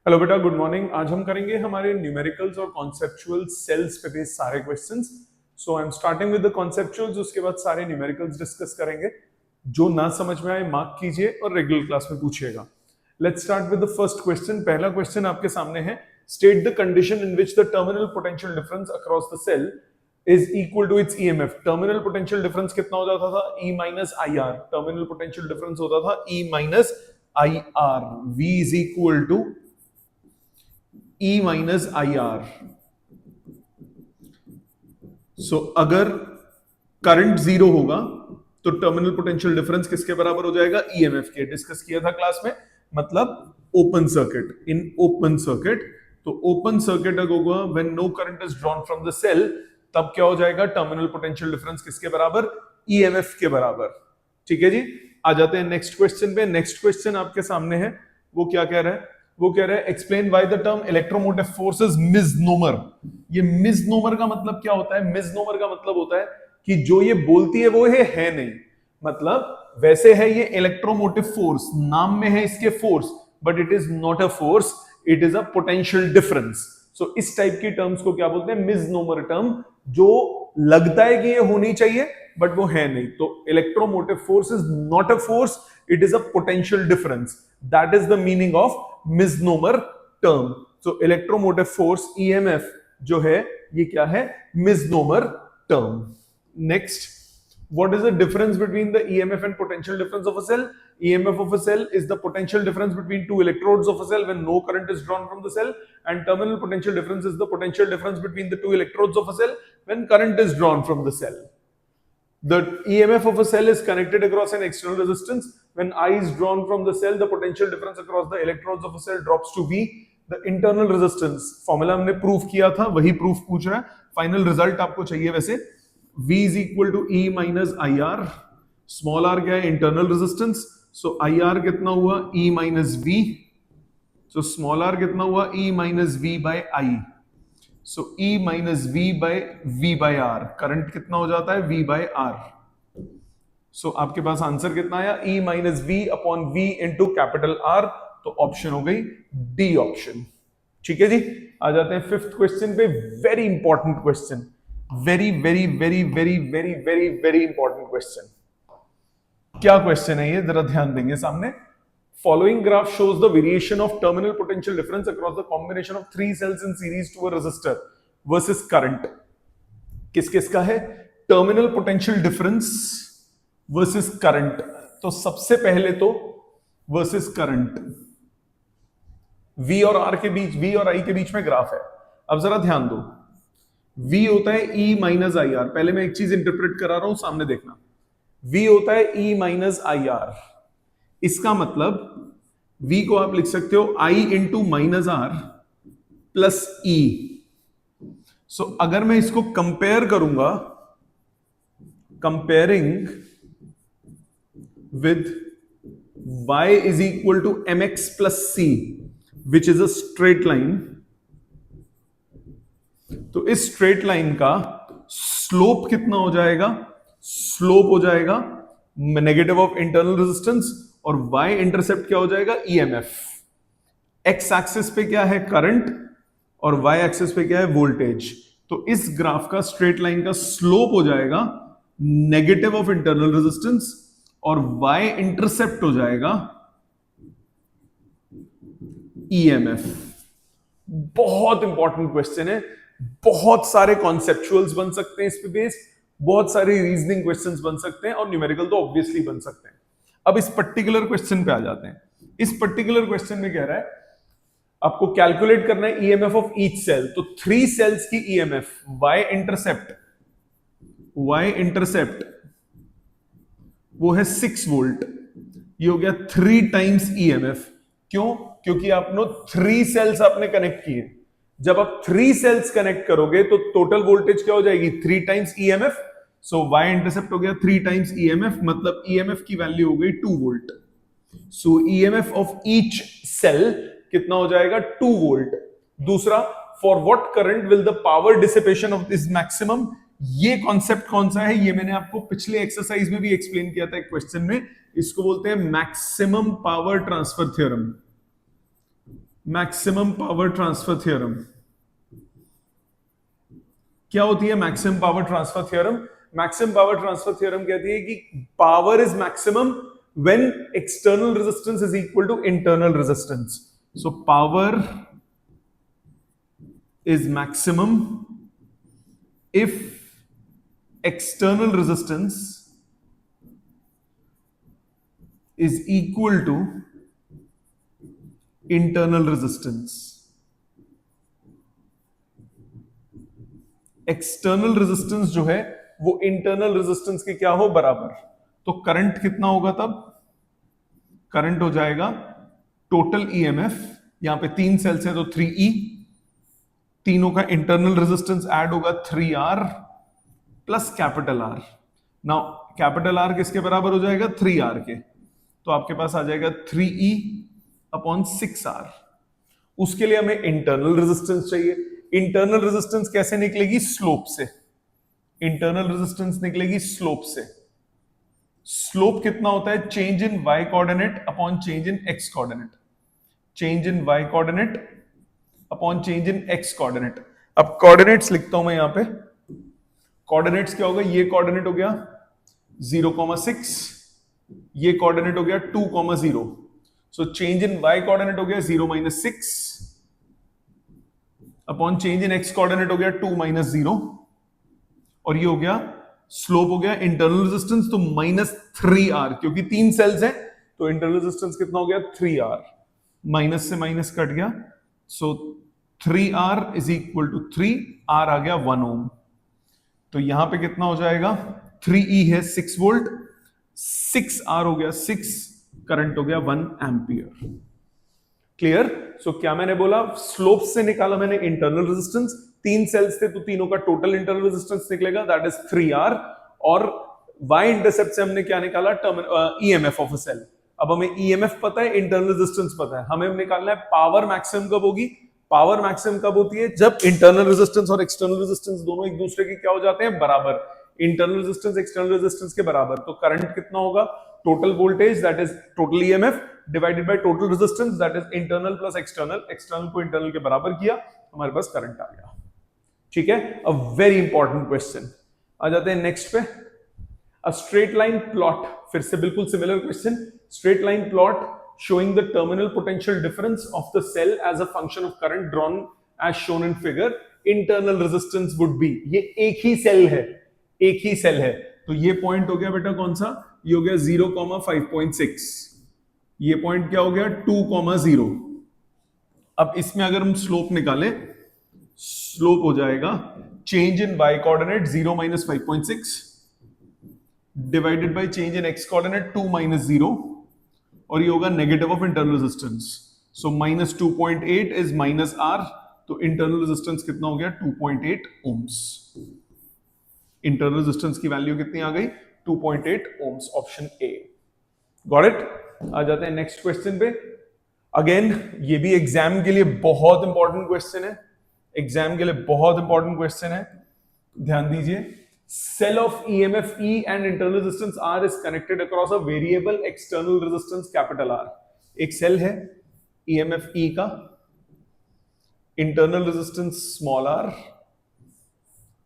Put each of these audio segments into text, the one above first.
Hello बेटा, good morning. आज हम करेंगे हमारे न्यूमेरिकल्स और कॉन्सेप्चुअल सेल्स पे बेस्ड सारे questions. So I am starting with the conceptuals, उसके बाद सारे न्यूमेरिकल्स डिस्कस करेंगे। जो ना समझ में आए मार्क कीजिए और रेगुलर क्लास में पूछिएगा। Let's start with the first question. पहला क्वेश्चन आपके सामने है, state the condition in which the terminal potential difference across the cell is equal to its EMF. Terminal potential difference कितना हो जाता था? E minus I R. Terminal potential difference होता था E minus I R. V is equal to E minus I R. So अगर current zero होगा तो terminal potential difference किसके बराबर हो जाएगा? ईएमएफ के। डिस्कस किया था क्लास में, मतलब open circuit. In open circuit, तो ओपन सर्किट अगर होगा when no current is drawn from the cell, तब क्या हो जाएगा? टर्मिनल पोटेंशियल डिफरेंस किसके बराबर? ईएमएफ के बराबर। ठीक है जी। आ जाते हैं नेक्स्ट क्वेश्चन पे। नेक्स्ट क्वेश्चन आपके सामने है, वो क्या कह रहा है? वो कह रहा है explain why the term electromotive force is misnomer. ये मिसनोमर का मतलब क्या होता है? मिसनोमर का मतलब होता है कि जो ये बोलती है वो है नहीं। मतलब वैसे है ये इलेक्ट्रोमोटिव फोर्स, नाम में है इसके force, but it is not a force, it is a potential difference. So इस टाइप की टर्म्स को क्या बोलते हैं? Misnomer term. जो लगता है कि ये होनी चाहिए बट वो है नहीं। तो electromotive force is not a force, it is a potential difference. That is the meaning of misnomer term. So electromotive force EMF जो है ये क्या है? Misnomer term. Next, what is the difference between the EMF and potential difference of a cell? EMF of a cell is the potential difference between two electrodes of a cell when no current is drawn from the cell, and terminal potential difference is the potential difference between the two electrodes of a cell when current is drawn from the cell. The EMF of a cell is connected across an external resistance. When I is drawn from the cell, the potential difference across the electrodes of a cell drops to V. The internal resistance formula हमने proof किया था, वही proof पूछ रहा है। Final result आपको चाहिए वैसे। V is equal to E minus IR। Small r क्या है? Internal resistance. सो IR कितना हुआ? E minus V। So small r कितना हुआ? E minus V by I। So E minus V by V by R। Current कितना हो जाता है? V by R। सो आपके पास आंसर कितना आया? E minus V upon V into capital R। तो ऑप्शन हो गई डी ऑप्शन। ठीक है जी। आ जाते हैं फिफ्थ क्वेश्चन पे। Very important question, very very very very very very very important question. क्या क्वेश्चन है ये? जरा ध्यान देंगे सामने। Following graph shows the variation of terminal potential difference across the combination of three cells in series to a resistor versus current. किस किस का है? Terminal potential difference versus current. तो सबसे पहले तो वर्सेस करंट, V और R के बीच, V और I के बीच में ग्राफ है। अब जरा ध्यान दो, V होता है E माइनस आई आर। पहले मैं एक चीज इंटरप्रेट करा रहा हूं, सामने देखना। V होता है E माइनस आई आर। इसका मतलब V को आप लिख सकते हो I into minus R plus E। So अगर मैं इसको कंपेयर करूंगा, comparing with y is equal to mx plus c which is a straight line, तो इस स्ट्रेट लाइन का स्लोप कितना हो जाएगा? स्लोप हो जाएगा नेगेटिव ऑफ इंटरनल रेजिस्टेंस, और y इंटरसेप्ट क्या हो जाएगा? ईएमएफ। x एक्सिस पे क्या है? करंट, और y एक्सिस पे क्या है? वोल्टेज। तो इस ग्राफ का, स्ट्रेट लाइन का स्लोप हो जाएगा नेगेटिव ऑफ इंटरनल रेजिस्टेंस, और y इंटरसेप्ट हो जाएगा ईएमएफ। बहुत इंपॉर्टेंट क्वेश्चन है। बहुत सारे कॉन्सेप्चुअल्स बन सकते हैं इस पे बेस्ड, बहुत सारे रीजनिंग क्वेश्चंस बन सकते हैं, और न्यूमेरिकल तो ऑब्वियसली बन सकते हैं। अब इस पर्टिकुलर क्वेश्चन पे आ जाते हैं। इस पर्टिकुलर क्वेश्चन में कह रहा है आपको कैलकुलेट करना है ईएमएफ ऑफ ईच सेल। तो थ्री सेल्स की ईएमएफ, वाई इंटरसेप्ट वो है 6 वोल्ट। ये हो गया 3 टाइम्स ईएमएफ। क्यों? क्योंकि आपने 3 सेल्स आपने कनेक्ट किए। जब आप 3 सेल्स कनेक्ट करोगे तो टोटल वोल्टेज क्या हो जाएगी? 3 times EMF. So Y intercept हो गया 3 टाइम्स ईएमएफ, मतलब ईएमएफ की वैल्यू हो गई 2 volt. So EMF of each cell कितना हो जाएगा? 2 वोल्ट। दूसरा, for what current will the power dissipation of this maximum. ये कॉन्सेप्ट कौन सा है? ये मैंने आपको पिछले एक्सरसाइज में भी एक्सप्लेन किया था एक क्वेश्चन में। इसको बोलते हैं maximum power transfer theorem. Maximum power transfer theorem. क्या होती है maximum power transfer theorem? Maximum power transfer theorem कहती है कि power is maximum when external resistance is equal to internal resistance. So power is maximum if external resistance is equal to internal resistance। External resistance जो है वो internal resistance के क्या हो बराबर। तो करंट कितना होगा तब? करंट हो जाएगा टोटल ईएमएफ, यहां पे 3 सेल्स है तो 3E, तीनों का इंटरनल रेजिस्टेंस ऐड होगा 3R plus capital are. Now capital R किसके बराबर हो जाएगा? 3R के। तो आपके पास आ जाएगा 3E अपॉन 6R। उसके लिए हमें इंटरनल रेजिस्टेंस चाहिए। इंटरनल रेजिस्टेंस कैसे निकलेगी? स्लोप से। इंटरनल रेजिस्टेंस निकलेगी स्लोप से। स्लोप कितना होता है? Change in y coordinate upon change in x coordinate. Change in y coordinate upon change in x coordinate. अब कोऑर्डिनेट्स लिखता हूं मैं यहां पे। कोऑर्डिनेट्स क्या होगा? ये कोऑर्डिनेट हो गया 0,6, ये कोऑर्डिनेट हो गया 2,0। सो चेंज इन y कोऑर्डिनेट हो गया 0-6 upon change in x coordinate हो गया 2-0, और ये हो गया स्लोप हो गया इंटरनल रेजिस्टेंस तो -3R, क्योंकि 3 सेल्स हैं तो इंटरनल रेजिस्टेंस कितना हो गया? 3R। माइनस से माइनस कट गया, so 3R is equal to 3, R आ गया 1 ओम। तो यहां पे कितना हो जाएगा? 3E है 6 वोल्ट, 6R हो गया 6, करंट हो गया 1 एम्पियर। क्लियर? सो क्या मैंने बोला? स्लोप से निकाला मैंने इंटरनल रेजिस्टेंस, 3 सेल्स थे तो तीनों का टोटल इंटरनल रेजिस्टेंस निकलेगा, दैट इज 3R। और y इंटरसेप्ट से हमने क्या निकाला? EMF of a cell. अब हमें ईएमएफ पता है, इंटरनल रेजिस्टेंस पता है, हमें निकालना है पावर मैक्सिमम कब होगी। पावर मैक्सिमम कब होती है? जब इंटरनल रेजिस्टेंस और एक्सटर्नल रेजिस्टेंस दोनों एक दूसरे के क्या हो जाते हैं? बराबर। इंटरनल रेजिस्टेंस एक्सटर्नल रेजिस्टेंस के बराबर, तो करंट कितना होगा? Total voltage that is total EMF divided by total resistance that is internal plus external. External को इंटरनल के बराबर किया, हमारे पास करंट आ गया। ठीक है, अ वेरी इंपॉर्टेंट क्वेश्चन। आ जाते हैं नेक्स्ट पे। अ स्ट्रेट लाइन प्लॉट, फिर से बिल्कुल similar question. Straight line plot showing the terminal potential difference of the cell as a function of current drawn as shown in figure, internal resistance would be। ये एक ही cell है, एक ही cell है, तो ये पॉइंट हो गया बेटा कौन सा? ये हो गया 0,5.6। ये पॉइंट क्या हो गया? 2,0। अब इसमें अगर हम स्लोप निकालें, स्लोप हो जाएगा change in y coordinate 0-5.6 divided by change in x coordinate 2-0, और ये होगा negative of internal resistance. So -2.8 is -R, तो इंटरनल रेजिस्टेंस कितना हो गया? 2.8 ओम्स। इंटरनल रेजिस्टेंस की वैल्यू कितनी आ गई? 2.8 ohms, option A. Got it? आ जाते हैं नेक्स्ट क्वेश्चन पे। अगेन ये भी एग्जाम के लिए बहुत इंपॉर्टेंट क्वेश्चन है, एग्जाम के लिए बहुत इंपॉर्टेंट क्वेश्चन है, ध्यान दीजिए। Cell of EMF E and internal resistance R is connected across a variable external resistance capital R। एक सेल है EMF E का, internal resistance small r,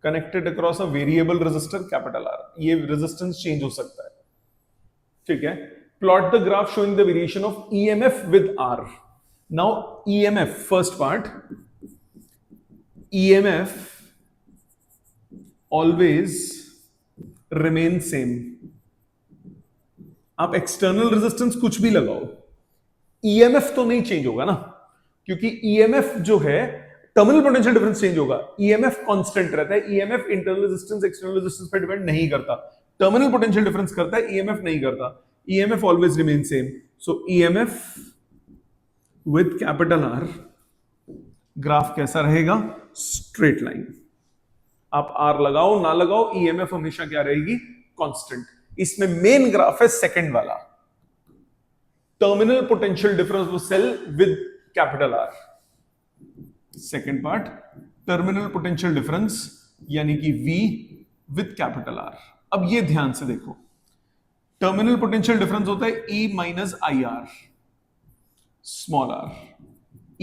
connected across a variable resistor capital R। ये resistance change हो सकता है, ठीक है। Plot the graph showing the variation of EMF with R। Now EMF, first part, EMF always remain same। आप external resistance कुछ भी लगाओ, ईएमएफ तो नहीं चेंज होगा ना, क्योंकि ईएमएफ जो है टर्मिनल पोटेंशियल डिफरेंस चेंज होगा, ईएमएफ कांस्टेंट रहता है। EMF internal resistance external resistance पे डिपेंड नहीं करता, टर्मिनल पोटेंशियल डिफरेंस करता है, ईएमएफ नहीं करता। EMF always remain same. So EMF with capital are, graph कैसा रहेगा? Straight line. आप आर लगाओ ना लगाओ, ईएमएफ हमेशा क्या रहेगी? कांस्टेंट। इसमें मेन ग्राफ है सेकंड वाला, terminal potential difference of cell with capital R. Second part, terminal potential difference यानी कि V विद कैपिटल आर। अब ये ध्यान से देखो, टर्मिनल पोटेंशियल डिफरेंस होता है E minus I R small R.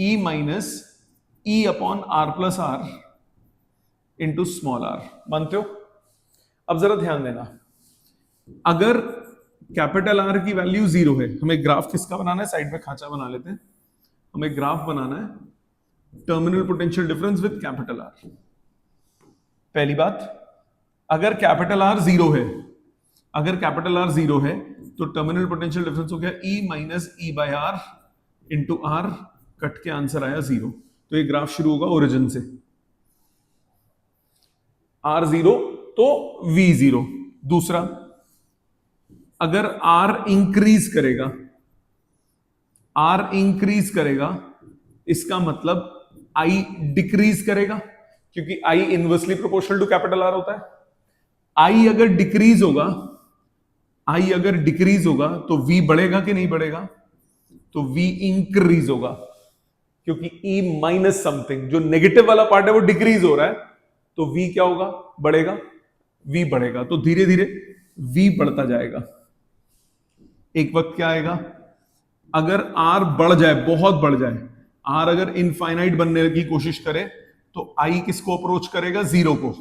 E minus E upon R plus R into small r। मानते हो? अब जरा ध्यान देना, अगर कैपिटल R की वैल्यू 0 है, हमें ग्राफ किसका बनाना है, साइड में खांचा बना लेते हैं, हमें ग्राफ बनाना है terminal potential difference with capital R। पहली बात, अगर कैपिटल R 0 है, अगर कैपिटल R 0 है तो टर्मिनल पोटेंशियल डिफरेंस हो गया E minus E by R into R, cut के आंसर आया 0। तो ये ग्राफ शुरू होगा ओरिजिन से, R 0 तो V 0। दूसरा, अगर R इंक्रीज करेगा, R इंक्रीज करेगा, इसका मतलब I डिक्रीज करेगा, क्योंकि I inversely proportional to capital R होता है। I अगर डिक्रीज होगा, I अगर डिक्रीज होगा तो V बढ़ेगा कि नहीं बढ़ेगा? तो V इंक्रीज होगा, क्योंकि E माइनस समथिंग, जो नेगेटिव वाला पार्ट है वो डिक्रीज हो रहा है, तो V क्या होगा? बढ़ेगा, V बढ़ेगा, तो धीरे धीरे V बढ़ता जाएगा। एक वक्त क्या आएगा, अगर R बढ़ जाए, बहुत बढ़ जाए, R अगर इनफाइनाइट बनने की कोशिश करे तो I किसको अप्रोच करेगा? 0 को।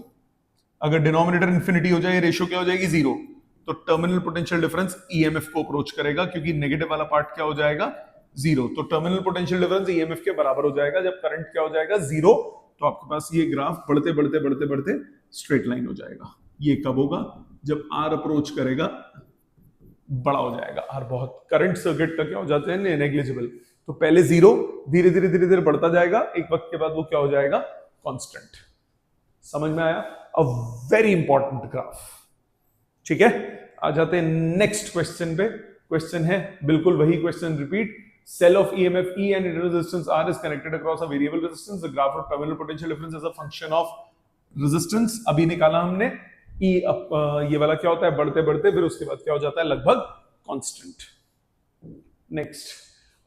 अगर डिनोमिनेटर इंफिनिटी हो जाए, रेशियो क्या हो जाएगी? 0। तो टर्मिनल पोटेंशियल डिफरेंस EMF को अप्रोच करेगा, क्योंकि नेगेटिव वाला पार्ट क्या हो जाएगा? 0। तो टर्मिनल पोटेंशियल डिफरेंस EMF के बराबर हो जाएगा। जब करंट क्या हो जाएगा? 0। तो आपके पास ये ग्राफ बढ़ते बढ़ते बढ़ते बढ़ते स्ट्रेट लाइन हो जाएगा। ये कब होगा? जब R अप्रोच करेगा, बड़ा हो जाएगा R बहुत। करंट सर्किट का क्या हो जाता है? नेग्लिजिबल। तो पहले 0, धीरे धीरे धीरे धीरे बढ़ता जाएगा, एक वक्त के बाद वो क्या हो जाएगा? कांस्टेंट। समझ में आया? A very important graph. ठीक है, आ जाते हैं नेक्स्ट क्वेश्चन पे। क्वेश्चन है बिल्कुल वही question repeat. Cell of EMF E and internal resistance R is connected across a variable resistance. The graph of terminal potential difference is a function of resistance. अभी निकाला हमने E, ये वाला क्या होता है? बढ़ते बढ़ते फिर उसके बाद क्या हो जाता है? लगभग constant. Next,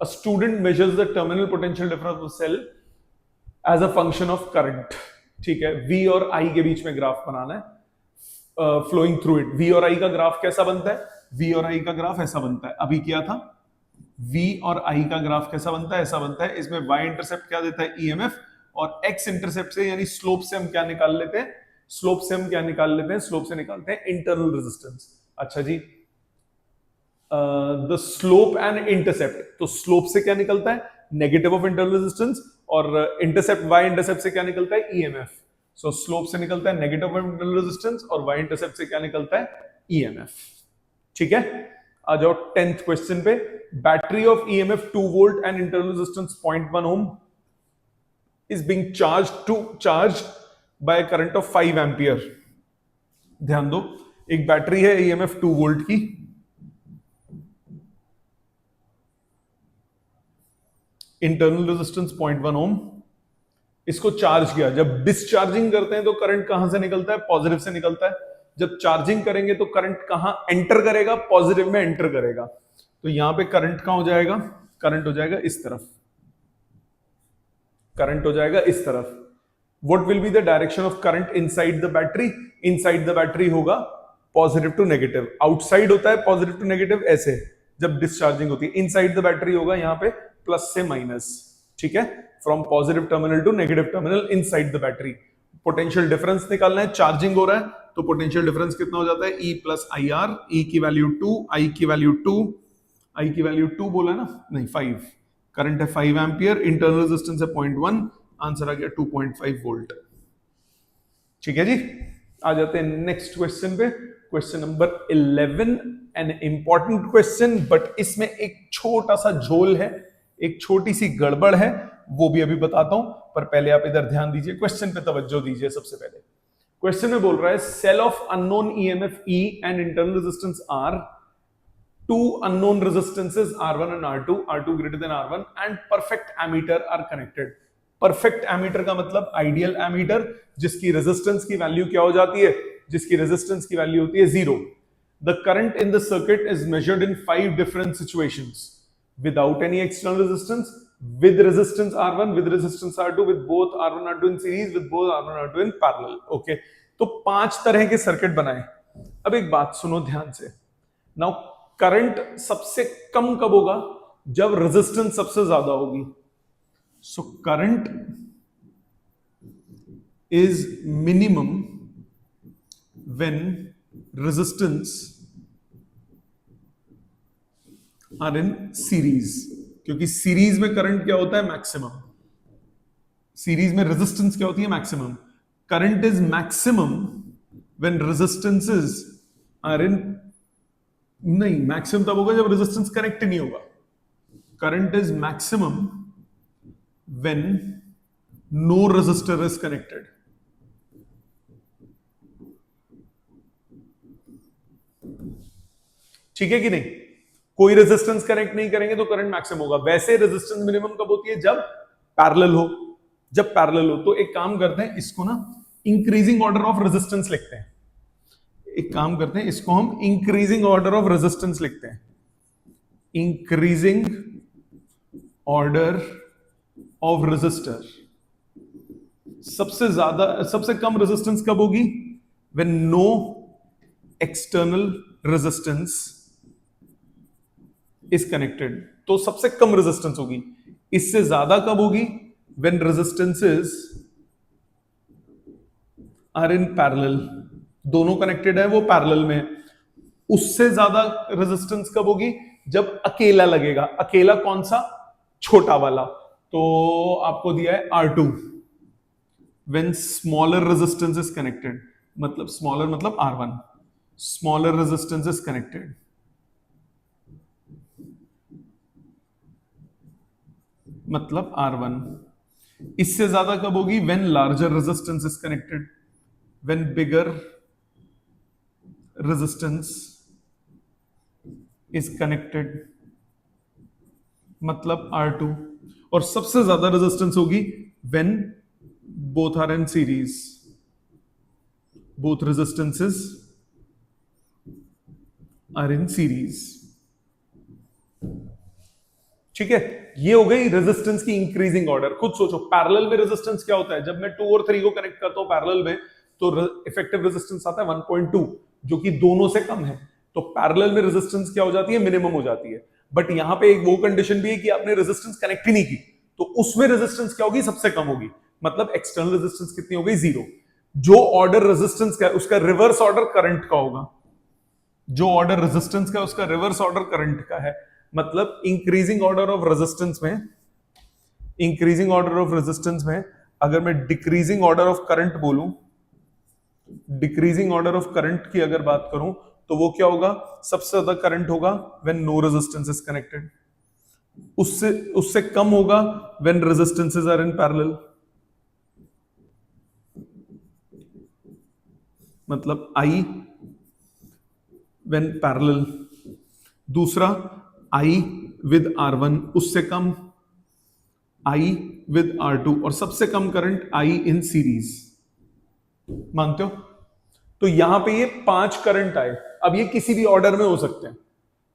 a student measures the terminal potential difference of a cell as a function of current। ठीक है, V और I के बीच में ग्राफ बनाना है, फ्लोइंग थ्रू इट। V और I का ग्राफ कैसा बनता है? V और I का ग्राफ ऐसा बनता है। अभी क्या था? V और I का ग्राफ कैसा बनता है? ऐसा बनता है। इसमें Y इंटरसेप्ट क्या देता है? EMF, और X इंटरसेप्ट से यानी स्लोप से हम क्या निकाल लेते हैं? स्लोप से हम क्या निकाल लेते हैं? स्लोप से निकालते हैं इंटरनल रेजिस्टेंस। अच्छा जी, द स्लोप एंड इंटरसेप्ट, तो स्लोप से क्या निकलता है? नेगेटिव ऑफ इंटरनल रेजिस्टेंस, और इंटरसेप्ट Y इंटरसेप्ट से क्या निकलता है? EMF। सो स्लोप से निकलता है नेगेटिव ऑफ इंटरनल रेजिस्टेंस, और Y इंटरसेप्ट से क्या निकलता है? EMF। ठीक है, आ जाओ 10th क्वेश्चन पे। Battery of EMF 2 volt and internal resistance 0.1 ohm is being charged by current of 5 ampere. ध्यान दो, एक बैटरी है EMF 2 वोल्ट की, इंटरनल रेजिस्टेंस 0.1 ओम, इसको चार्ज किया। जब डिस्चार्जिंग करते हैं तो करंट कहां से निकलता है? पॉजिटिव से निकलता है। जब चार्जिंग करेंगे तो करंट कहां एंटर करेगा? पॉजिटिव में एंटर करेगा। तो यहां पे करंट कहां हो जाएगा? करंट हो जाएगा इस तरफ, करंट हो जाएगा इस तरफ। What will be the direction of current inside the battery? Inside the battery होगा पॉजिटिव टू नेगेटिव। आउटसाइड होता है पॉजिटिव टू नेगेटिव ऐसे जब डिस्चार्जिंग होती है। इनसाइड द बैटरी होगा यहां पे प्लस से माइनस। ठीक है, from positive terminal to negative terminal inside the battery. Potential difference निकालना है, चार्जिंग हो रहा है तो पोटेंशियल डिफरेंस कितना हो जाता है? E plus IR। E की वैल्यू 2, I की वैल्यू 2, I की वैल्यू 2 बोला ना? नहीं 5। करंट है 5 एम्पियर, इंटरनल रेजिस्टेंस है 0.1, आंसर आ गया 2.5 वोल्ट। ठीक है जी, आ जाते हैं नेक्स्ट क्वेश्चन पे। Question number 11, an important question, but इसमें एक छोटा सा झोल है, एक छोटी सी गड़बड़ है, वो भी अभी बताता हूं, पर पहले आप इधर ध्यान दीजिए, क्वेश्चन पे तवज्जो दीजिए। सबसे पहले क्वेश्चन में बोल रहा है cell of unknown EMF E and internal resistance R, two unknown resistances R1 and R2 greater than R1 and perfect ammeter are connected। Perfect ammeter का मतलब आइडियल एमीटर, जिसकी रेजिस्टेंस की वैल्यू क्या हो जाती है? जिसकी रेजिस्टेंस की वैल्यू होती है 0। The current in the circuit is measured in 5 different situations without any external resistance, with resistance R1, with resistance R2, with both R1 R2 in series, with both R1 R2 in parallel। Okay, तो 5 तरह के circuit बनाए। अब एक बात सुनो ध्यान से। नाउ करंट सबसे कम कब होगा? जब रेजिस्टेंस सबसे ज्यादा होगी। So current is minimum when resistance are in series, क्योंकि सीरीज में करंट क्या होता है? मैक्सिमम। सीरीज में रेजिस्टेंस क्या होती है? Maximum. Current is maximum when resistances are in, नहीं, मैक्सिमम तब होगा जब रेजिस्टेंस कनेक्ट नहीं होगा। Current is maximum when no resistor is connected. ठीक है कि नहीं? कोई रेजिस्टेंस कनेक्ट नहीं करेंगे तो करंट मैक्सिमम होगा। वैसे रेजिस्टेंस मिनिमम कब होती है? जब पैरेलल हो। जब पैरेलल हो तो एक काम करते हैं, इसको ना इंक्रीजिंग ऑर्डर ऑफ रेजिस्टेंस लिखते हैं। एक काम करते हैं, इसको हम इंक्रीजिंग ऑर्डर ऑफ रेजिस्टेंस लिखते हैं। Increasing order of resistor. सबसे ज्यादा, सबसे कम रेजिस्टेंस कब होगी? When no external resistance is connected. तो सबसे कम रेजिस्टेंस होगी। इससे ज्यादा कब होगी? When resistances are in parallel. दोनों कनेक्टेड है, वो पैरेलल में। उससे ज्यादा रेजिस्टेंस कब होगी? जब अकेला लगेगा। अकेला कौन सा? छोटा वाला। तो आपको दिया है R2। When smaller resistance is connected, मतलब स्मॉलर मतलब R1, smaller resistance is connected, मतलब R1। इससे ज्यादा कब होगी? When larger resistance is connected, when bigger resistance is connected, मतलब R2। और सबसे ज्यादा रेजिस्टेंस होगी when both are in series, both resistances are in series. ठीक है, ये हो गई रेजिस्टेंस की इंक्रीजिंग ऑर्डर। खुद सोचो, पैरेलल में रेजिस्टेंस क्या होता है? जब मैं 2 और 3 को कनेक्ट करता हूं पैरेलल में, तो इफेक्टिव रेजिस्टेंस आता है 1.2, जो कि दोनों से कम है। तो पैरेलल में रेजिस्टेंस क्या हो जाती है? मिनिमम हो जाती है। बट यहां पे एक वो कंडीशन भी है कि आपने रेजिस्टेंस कनेक्ट ही नहीं की, तो उसमें रेजिस्टेंस क्या होगी? सबसे कम होगी। मतलब एक्सटर्नल रेजिस्टेंस कितनी हो गई? 0। जो ऑर्डर रेजिस्टेंस का है उसका रिवर्स ऑर्डर करंट का होगा। जो ऑर्डर रेजिस्टेंस का है उसका रिवर्स ऑर्डर करंट का है। मतलब इंक्रीजिंग ऑर्डर ऑफ रेजिस्टेंस में, इंक्रीजिंग ऑर्डर ऑफ रेजिस्टेंस में अगर मैं डिक्रीजिंग ऑर्डर ऑफ करंट बोलूं, डिक्रीजिंग ऑर्डर ऑफ करंट की अगर बात करूं, तो वो क्या होगा? सबसे ज्यादा करंट होगा when no resistance is connected. उससे उससे कम होगा when resistances are in parallel, मतलब I व्हेन पैरेलल। दूसरा I विद R1, उससे कम I विद R2, और सबसे कम करंट I इन सीरीज। मानते हो? तो यहां पे ये 5 करंट आए। अब ये किसी भी ऑर्डर में हो सकते हैं,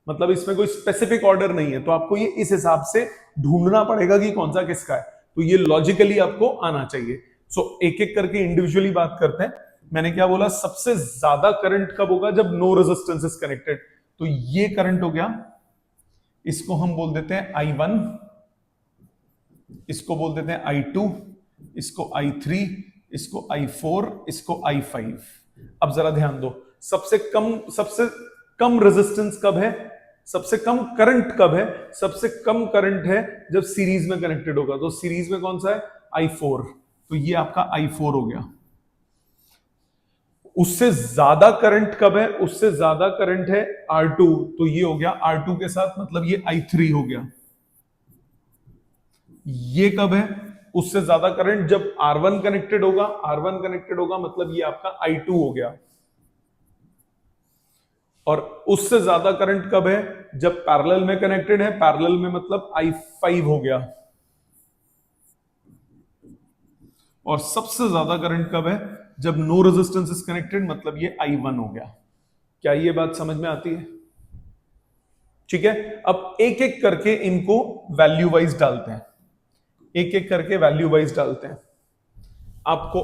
मतलब इसमें कोई स्पेसिफिक ऑर्डर नहीं है। तो आपको ये इस हिसाब से ढूंढना पड़ेगा कि कौन सा किसका है। तो ये लॉजिकली आपको आना चाहिए। सो एक एक करके इंडिविजुअली बात करते हैं। मैंने क्या बोला? सबसे ज्यादा करंट कब होगा? जब नो रेजिस्टेंस इज कनेक्टेड। तो ये करंट हो गया, इसको हम बोल देते हैं I1, इसको बोल देते हैं I2, इसको I3, इसको I4, इसको I5। अब जरा ध्यान दो, सबसे कम रेजिस्टेंस कब है? सबसे कम करंट कब है? सबसे कम करंट है जब सीरीज में कनेक्टेड होगा। तो सीरीज में कौन सा है? I4। तो ये आपका I4 हो गया। उससे ज्यादा करंट कब है? उससे ज्यादा करंट है R2। तो ये हो गया R2 के साथ, मतलब ये I3 हो गया। ये कब है? उससे ज्यादा करंट जब R1 कनेक्टेड होगा। R1 कनेक्टेड होगा मतलब ये आपका I2 हो गया। और उससे ज्यादा करंट कब है? जब पैरेलल में कनेक्टेड है। पैरेलल में मतलब I5 हो गया। और सबसे ज्यादा करंट कब है? जब नो रेजिस्टेंस इज कनेक्टेड, मतलब ये I1 हो गया। क्या ये बात समझ में आती है? ठीक है, अब एक एक करके इनको वैल्यू वाइज डालते हैं। एक एक करके वैल्यू वाइज डालते हैं। आपको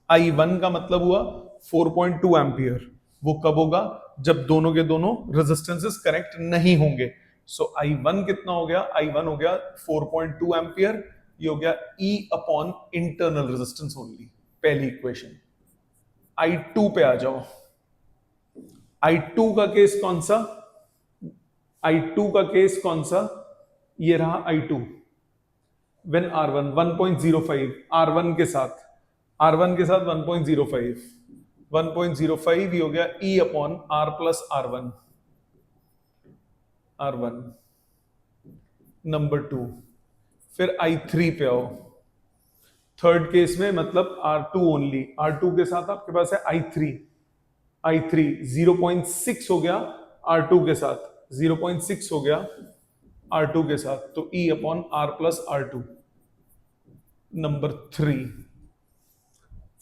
I1 का मतलब हुआ 4.2 एम्पियर। वो कब होगा? जब दोनों के दोनों रेजिस्टेंसेस कनेक्ट नहीं होंगे। सो I1 कितना हो गया, I1 हो गया 4.2 एम्पियर, ये हो गया E upon internal resistance only, पहली इक्वेशन। I2 पे आ जाओ, I2 का केस कौन सा, I2 का केस कौन सा, ये रहा I2 व्हेन R1 1.05, R1 के साथ, R1 के साथ 1.05, 1.05 ये हो गया E upon R plus R1, R1 number 2। फिर I3 पे आओ, थर्ड केस में मतलब R2 ओनली, R2 के साथ आपके पास है I3, I3 0.6 हो गया R2 के साथ, 0.6 हो गया R2 के साथ, तो E upon R plus R2 number 3।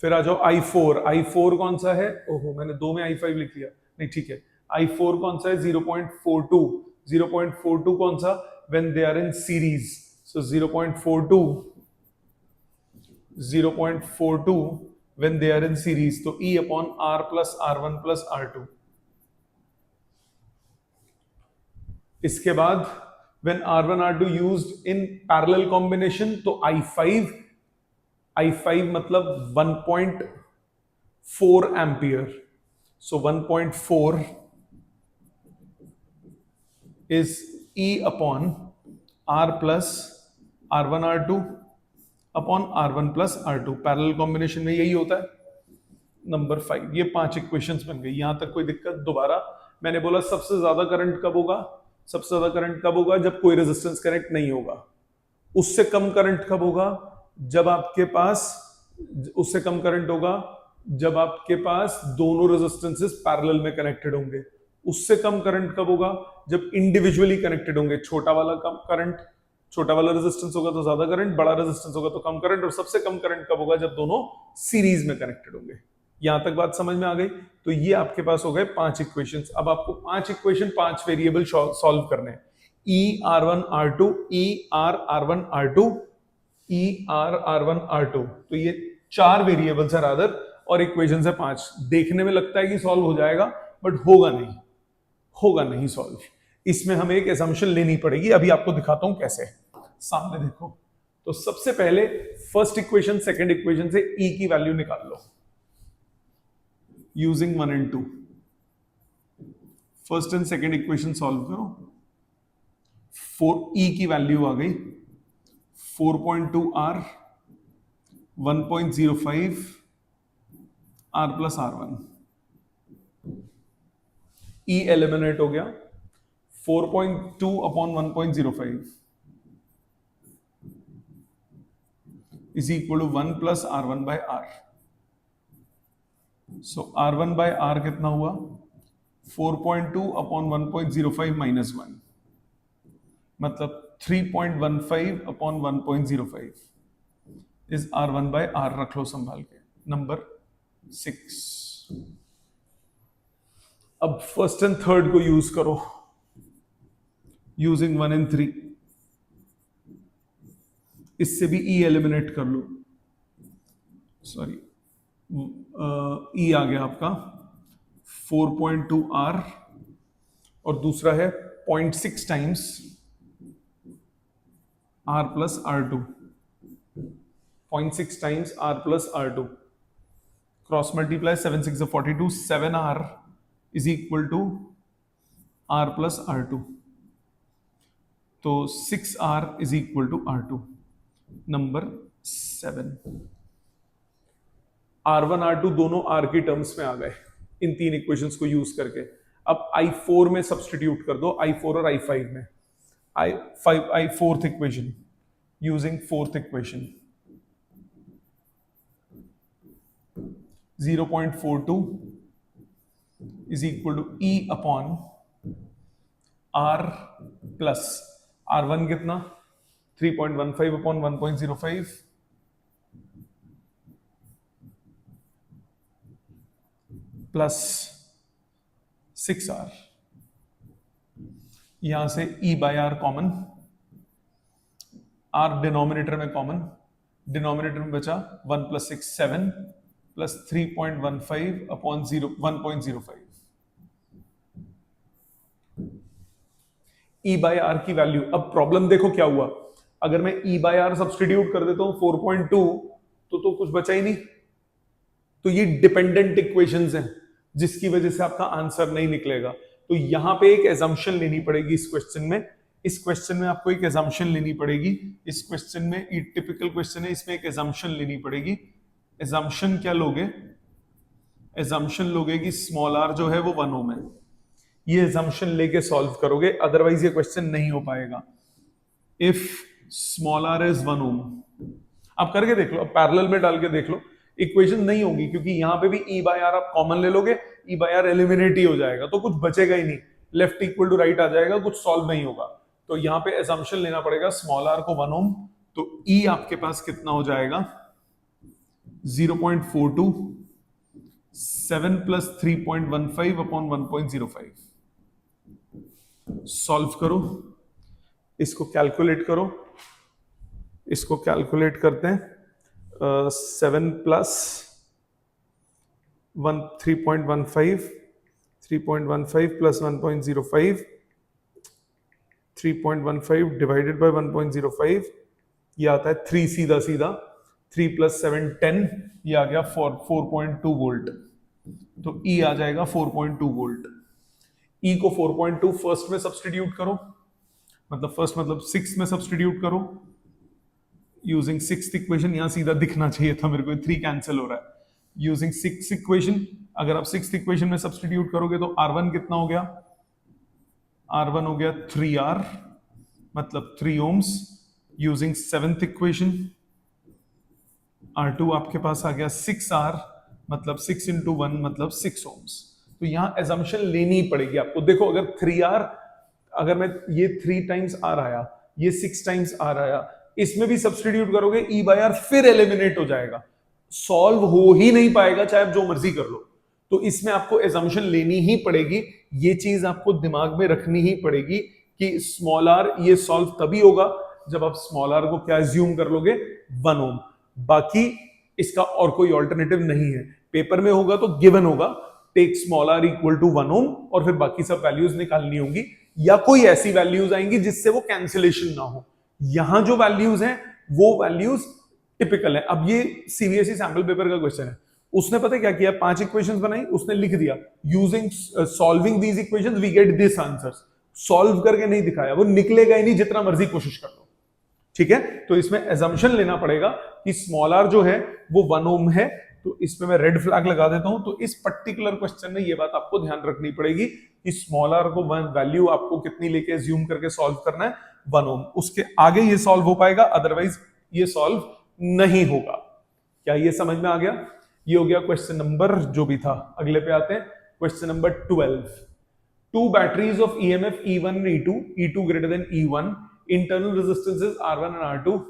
फिर आ जाओ I4, I4 कौन सा है, ओहो मैंने 2 में I5 लिख लिया, नहीं ठीक है, I4 कौन सा है 0.42, 0.42 कौन सा, when they are in series, so 0.42 when they are in series, तो E upon R plus R1 plus R2। इसके बाद when R1 R2 used in parallel combination, तो I5 मतलब 1.4 ampere, so 1.4 is E upon R plus R1 R2 upon R1 plus R2, parallel combination में यही होता है। Number 5, ये 5 equations बन गई, यहां तक कोई दिक्कत। दोबारा मैंने बोला सबसे ज्यादा करंट कब होगा, सबसे ज्यादा करंट कब होगा, जब कोई रेजिस्टेंस कनेक्ट नहीं होगा। उससे कम करंट कब होगा, जब आपके पास, उससे कम करंट होगा जब आपके पास दोनों रेजिस्टेंसेस पैरेलल में कनेक्टेड होंगे। उससे कम करंट कब होगा, जब इंडिविजुअली कनेक्टेड होंगे। छोटा वाला कम करंट, छोटा वाला रेजिस्टेंस होगा तो ज्यादा करंट, बड़ा रेजिस्टेंस होगा तो कम करंट। और सबसे कम करंट कब होगा, जब दोनों सीरीज में कनेक्टेड होंगे। यहां तक बात समझ में आ गई। तो ये आपके पास हो गए 5 इक्वेशंस। अब आपको 5 इक्वेशन 5 वेरिएबल सॉल्व करने हैं। E R1 R2, E R R1 R2, E R R1 R2, तो ये 4 वेरिएबल्स है रादर, और इक्वेशन है 5। देखने में लगता है कि सॉल्व हो जाएगा, बट होगा नहीं, होगा नहीं सॉल्व। इसमें हमें एक असम्पशन लेनी पड़ेगी, अभी आपको दिखाता हूं कैसे। सामने देखो, तो सबसे पहले फर्स्ट इक्वेशन सेकंड इक्वेशन से E की वैल्यू निकाल लो using 1 and 2। First and second equation solve करो। 4 E की वैल्यू आ गई 4.2 R, 1.05 R plus R1। E eliminate हो गया, 4.2 upon 1.05 is equal to 1 plus R1 by R। So R1 by R कितना हुआ, 4.2 अपॉन 1.05 माइनस 1, मतलब 3.15 upon 1.05 is R1 by R। रख लो संभाल के। नंबर 6। अब फर्स्ट एंड थर्ड को यूज करो यूजिंग 1 and 3। इससे भी E एलिमिनेट कर लो, सॉरी E आ गया आपका 4.2 R, और दूसरा है 0.6 times R plus R2, 0.6 times R plus R2, cross multiply 7 6 42, 7R is equal to R plus R2, तो 6R is equal to R2। Number 7। R1 R2 दोनों R की terms में आ गए इन 3 इक्वेशंस को यूज करके। अब I4 में सब्सटीट्यूट कर दो, I4 और I5 में। I fourth equation, using fourth equation 0.42 is equal to E upon R plus R1 कितना 3.15 अपॉन 1.05 प्लस 6R। यहां से E by R common, R denominator में कॉमन, डिनोमिनेटर में बचा 1 plus 6 7 plus 3.15 upon 1.05। E by R की value, अब problem देखो क्या हुआ, अगर मैं E by R सब्सटीट्यूट कर देता हूं 4.2 तो कुछ बचा ही नहीं। तो ये डिपेंडेंट इक्वेशंस हैं जिसकी वजह से आपका आंसर नहीं निकलेगा। तो यहां पे एक एजम्पशन लेनी पड़ेगी इस क्वेश्चन में, इस क्वेश्चन में आपको एक एजम्पशन लेनी पड़ेगी, इस क्वेश्चन में ये टिपिकल क्वेश्चन है, इसमें एक एजम्पशन लेनी पड़ेगी। एजम्पशन क्या लोगे, एजम्पशन लोगे कि स्मॉल आर जो है वो 1 ओम है, ये एजम्पशन लेके सॉल्व करोगे, अदरवाइज ये क्वेश्चन नहीं हो पाएगा। इफ स्मॉल आर इज 1 ओम, आप करके देख लो, अब पैरेलल में डाल के देख लो, इक्वेशन नहीं होगी क्योंकि यहां पे भी E बाय आर आप कॉमन ले लोगे, E बाय आर एलिमिनेट ही हो जाएगा, तो कुछ बचेगा ही नहीं, लेफ्ट इक्वल टू राइट आ जाएगा, कुछ सॉल्व नहीं होगा। तो यहां पे एजम्पशन लेना पड़ेगा स्मॉल आर को 1 ओम, तो E आपके पास कितना हो जाएगा 0.42, 7 प्लस 3.15 अपॉन 1.05। सॉल्व करो, इसको कैलकुलेट करो, इसको कैलकुलेट करते हैं, 7 प्लस 3.15 प्लस 1.05, 3.15 डिवाइडेड बाय 1.05, ये आता है 3 सीधा सीधा, 3 प्लस 7 10, ये आ गया 4.2 वोल्ट, तो E आ जाएगा 4.2 वोल्ट। E को 4.2 फर्स्ट में सब्सटीट्यूट करो, मतलब फर्स्ट मतलब 6 में सब्सटीट्यूट करो, यूजिंग 6th इक्वेशन, यहां सीधा दिखना चाहिए था मेरे को, 3 कैंसिल हो रहा है, यूजिंग 6th इक्वेशन, अगर आप 6th इक्वेशन में सब्सटीट्यूट करोगे तो R1 कितना हो गया, R1 हो गया 3R, मतलब 3 ohms, using 7th equation, R2 आपके पास आ गया 6R, मतलब 6 into 1 मतलब 6 ओम्स। तो यहां एजम्पशन लेनी पड़ेगी आपको, देखो अगर 3R, अगर मैं ये 3 टाइम्स R आया, ये 6 टाइम्स R आया, इसमें भी सब्सटीट्यूट करोगे E बाय R फिर एलिमिनेट हो जाएगा, सॉल्व हो ही नहीं पाएगा चाहे आप जो मर्जी कर लो। तो इसमें आपको एजम्पशन लेनी ही पड़ेगी, ये चीज आपको दिमाग में रखनी ही पड़ेगी कि स्मॉल आर ये सॉल्व तभी होगा जब आप स्मॉल आर को क्या एज्यूम कर लोगे 1 ओम, बाकी इसका और कोई ऑल्टरनेटिव नहीं है। पेपर में होगा तो गिवन होगा take small r equal to 1 ohm, और फिर बाकी सब वैल्यूज निकालनी होंगी, या कोई ऐसी वैल्यूज आएंगी जिससे वो कैंसिलेशन ना हो। यहां जो वैल्यूज हैं वो वैल्यूज टिपिकल है। अब ये सीबीएसई सैंपल पेपर का क्वेश्चन है, उसने पता क्या किया, 5 इक्वेशंस बनाई, उसने लिख दिया using solving these equations we get this answers, solve करके नहीं दिखाया, वो निकलेगा ही नहीं जितना मर्जी कोशिश कर लो, ठीक है। तो इसमें एजम्पशन लेना पड़ेगा कि स्मॉल आर जो है वो 1 ओम है, तो इसमें मैं रेड फ्लैग लगा देता हूं। तो इस पर्टिकुलर क्वेश्चन में ये बात आपको ध्यान रखनी पड़ेगी कि स्मॉल आर को वैल्यू आपको कितनी लेके एज्यूम करके सॉल्व करना है, 1 ओम, उसके आगे ये सॉल्व हो पाएगा, अदरवाइज ये सॉल्व नहीं होगा। क्या ये समझ में आ गया? ये हो गया क्वेश्चन नंबर जो भी था। अगले पे आते हैं, question number 12। Two batteries of EMF E1 and E2, E2 greater than E1, internal resistances R1 and R2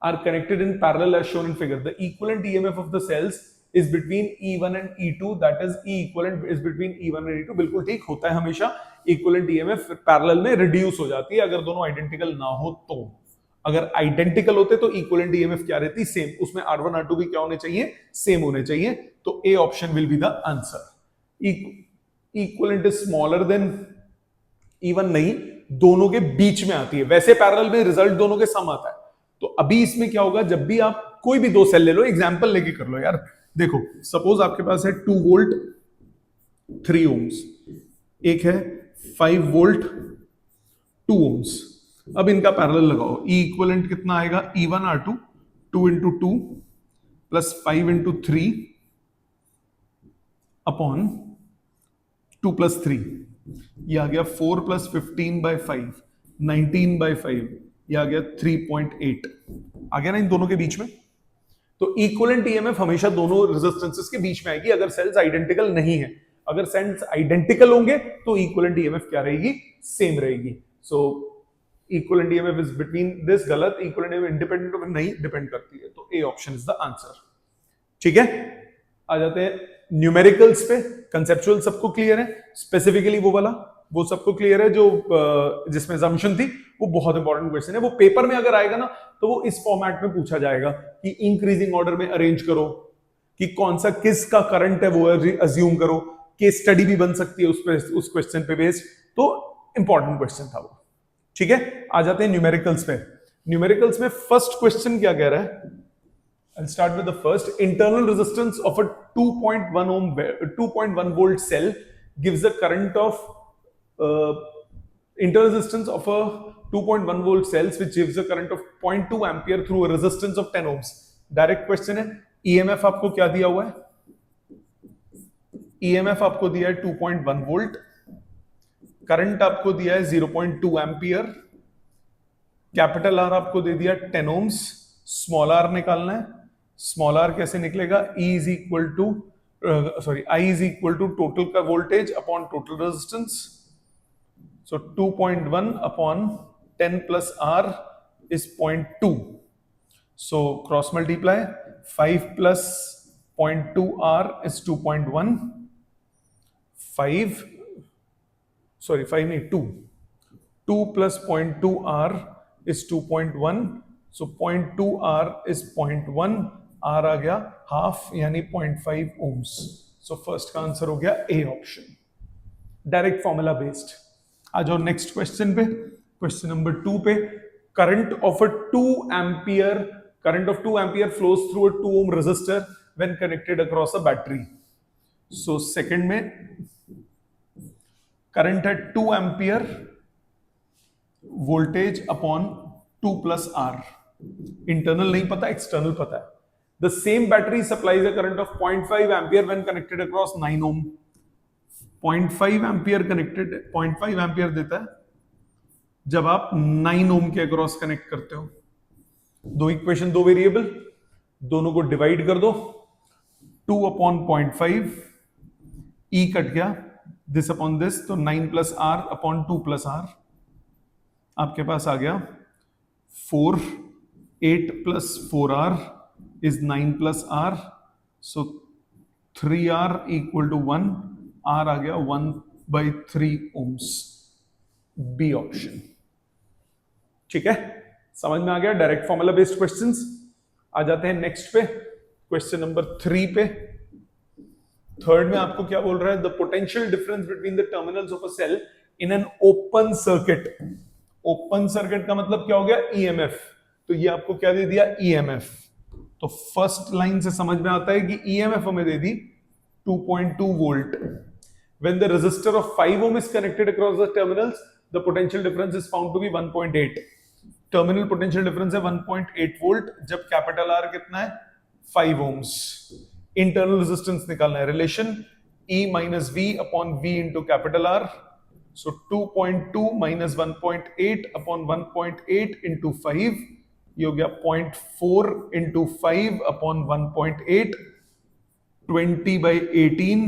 are connected in parallel as shown in figure. The equivalent EMF of the cells is between E1 and E2, that is E equivalent is between E1 and E2। बिल्कुल ठीक होता है हमेशा, equivalent EMF parallel में reduce हो जाती है अगर दोनों आइडेंटिकल ना हो तो। अगर आइडेंटिकल होते तो इक्विवेलेंट EMF क्या रहती, सेम, उसमें R1 R2 भी क्या होने चाहिए, सेम होने चाहिए। तो A option will be the answer. Equivalent is smaller than E1 नहीं, दोनों के बीच में आती है, वैसे पैरेलल में रिजल्ट दोनों के सम आता है। तो अभी इसमें क्या होगा, जब भी आप कोई भी दो सेल ले लो, एग्जांपल लेके कर लो यार। देखो सपोज आपके पास है 2 वोल्ट 3 ओम्स, एक है 5 वोल्ट 2 ओम्स। अब इनका पैरेलल लगाओ, E इक्विवेलेंट कितना आएगा, E1 R2 2 into 2 plus 5 into 3 upon 2 plus 3, ये आ गया 4 plus 15/5 19/5, ये आ गया 3.8, आ गया ना इन दोनों के बीच में। तो इक्विवेलेंट ईएमएफ हमेशा दोनों रेजिस्टेंसेस के बीच में आएगी अगर सेल्स आइडेंटिकल नहीं है। अगर सेल्स आइडेंटिकल होंगे तो इक्विवेलेंट ईएमएफ क्या रहेगी, सेम रहेगी। So equivalent EMF is between this, गलत, इक्विवेलेंट ईएमएफ इंडिपेंडेंट नहीं डिपेंड करती है, तो A option is the answer. ठीक है, आ जाते हैं न्यूमेरिकल्स पे। कंसेप्चुअल सबको क्लियर है, स्पेसिफिकली वो वाला वो सबको क्लियर है जो जिसमें assumption थी, वो बहुत इंपॉर्टेंट क्वेश्चन है। वो पेपर में अगर आएगा ना तो वो इस फॉर्मेट में पूछा जाएगा कि इंक्रीजिंग ऑर्डर में अरेंज करो, कि कौन सा किसका करंट है वो अज्यूम करो, केस स्टडी भी बन सकती है उस क्वेश्चन पे बेस्ड। तो इंपॉर्टेंट क्वेश्चन था वो। ठीक है, आ जाते हैं न्यूमेरिकल्स पे। न्यूमेरिकल्स में फर्स्ट क्वेश्चन क्या कह रहा है? I'll start with the first. Internal resistance of a 2.1 ohm 2.1 volt cell gives a current of internal resistance of a 2.1 volt cells which gives a current of 0.2 ampere through a resistance of 10 ohms. Direct question है। EMF आपको क्या दिया हुआ है? EMF आपको दिया है 2.1 volt, current आपको दिया है 0.2 एम्पियर, कैपिटल आर आपको दे दिया 10 ओम्स, स्मॉल आर निकालना है। स्मॉल आर कैसे निकलेगा? E is equal to I is equal to total का voltage upon total resistance. So 2.1 upon 10 plus R is 0.2। So cross multiply, 5 plus 0.2 R is 2.1, 5 नहीं 2 plus 0.2 R is 2.1, so 0.2 R is 0.1, R आ गया half यानी 0.5 ohms। So first का answer हो गया A option, direct formula based. आ जाओ next question पे, क्वेश्चन नंबर 2 पे। Current of 2 ampere flows through a 2 ohm resistor when connected across a battery। So second में करंट है 2 ampere, voltage upon 2 plus R. Internal नहीं पता, external पता है। The same battery supplies a current of 0.5 ampere when connected across 9 ohm. 0.5 ampere connected, 0.5 ampere देता है जब आप 9 ओम के अक्रॉस कनेक्ट करते हो। दो इक्वेशन, दो वेरिएबल, दोनों को डिवाइड कर दो। 2 अपॉन 0.5, ई कट गया, दिस अपॉन दिस, तो 9 plus R upon 2 plus R आपके पास आ गया 4। 8 plus 4R is 9 plus R, so 3R equal to 1, R आ गया 1/3 ohms। B option. ठीक है, समझ में आ गया? Direct formula based questions. आ जाते हैं नेक्स्ट पे, क्वेश्चन नंबर 3 पे। थर्ड में आपको क्या बोल रहा है? The potential difference between the terminals of a cell in an open circuit. Open circuit का मतलब क्या हो गया? ईएमएफ। तो ये आपको क्या दे दिया? ईएमएफ। तो फर्स्ट लाइन से समझ में आता है कि ईएमएफ हमें दे दी 2.2 volt. When the resistor of 5 ohm is connected across the terminals, the potential difference is found to be 1.8। Terminal potential difference है 1.8 वोल्ट, जब कैपिटल आर कितना है? 5 ओम्स। इंटरनल रेजिस्टेंस निकालना है, relation E minus V upon V into capital R. So 2.2 minus 1.8 upon 1.8 into 5, ये हो गया 0.4 into 5 upon 1.8, 20 by 18,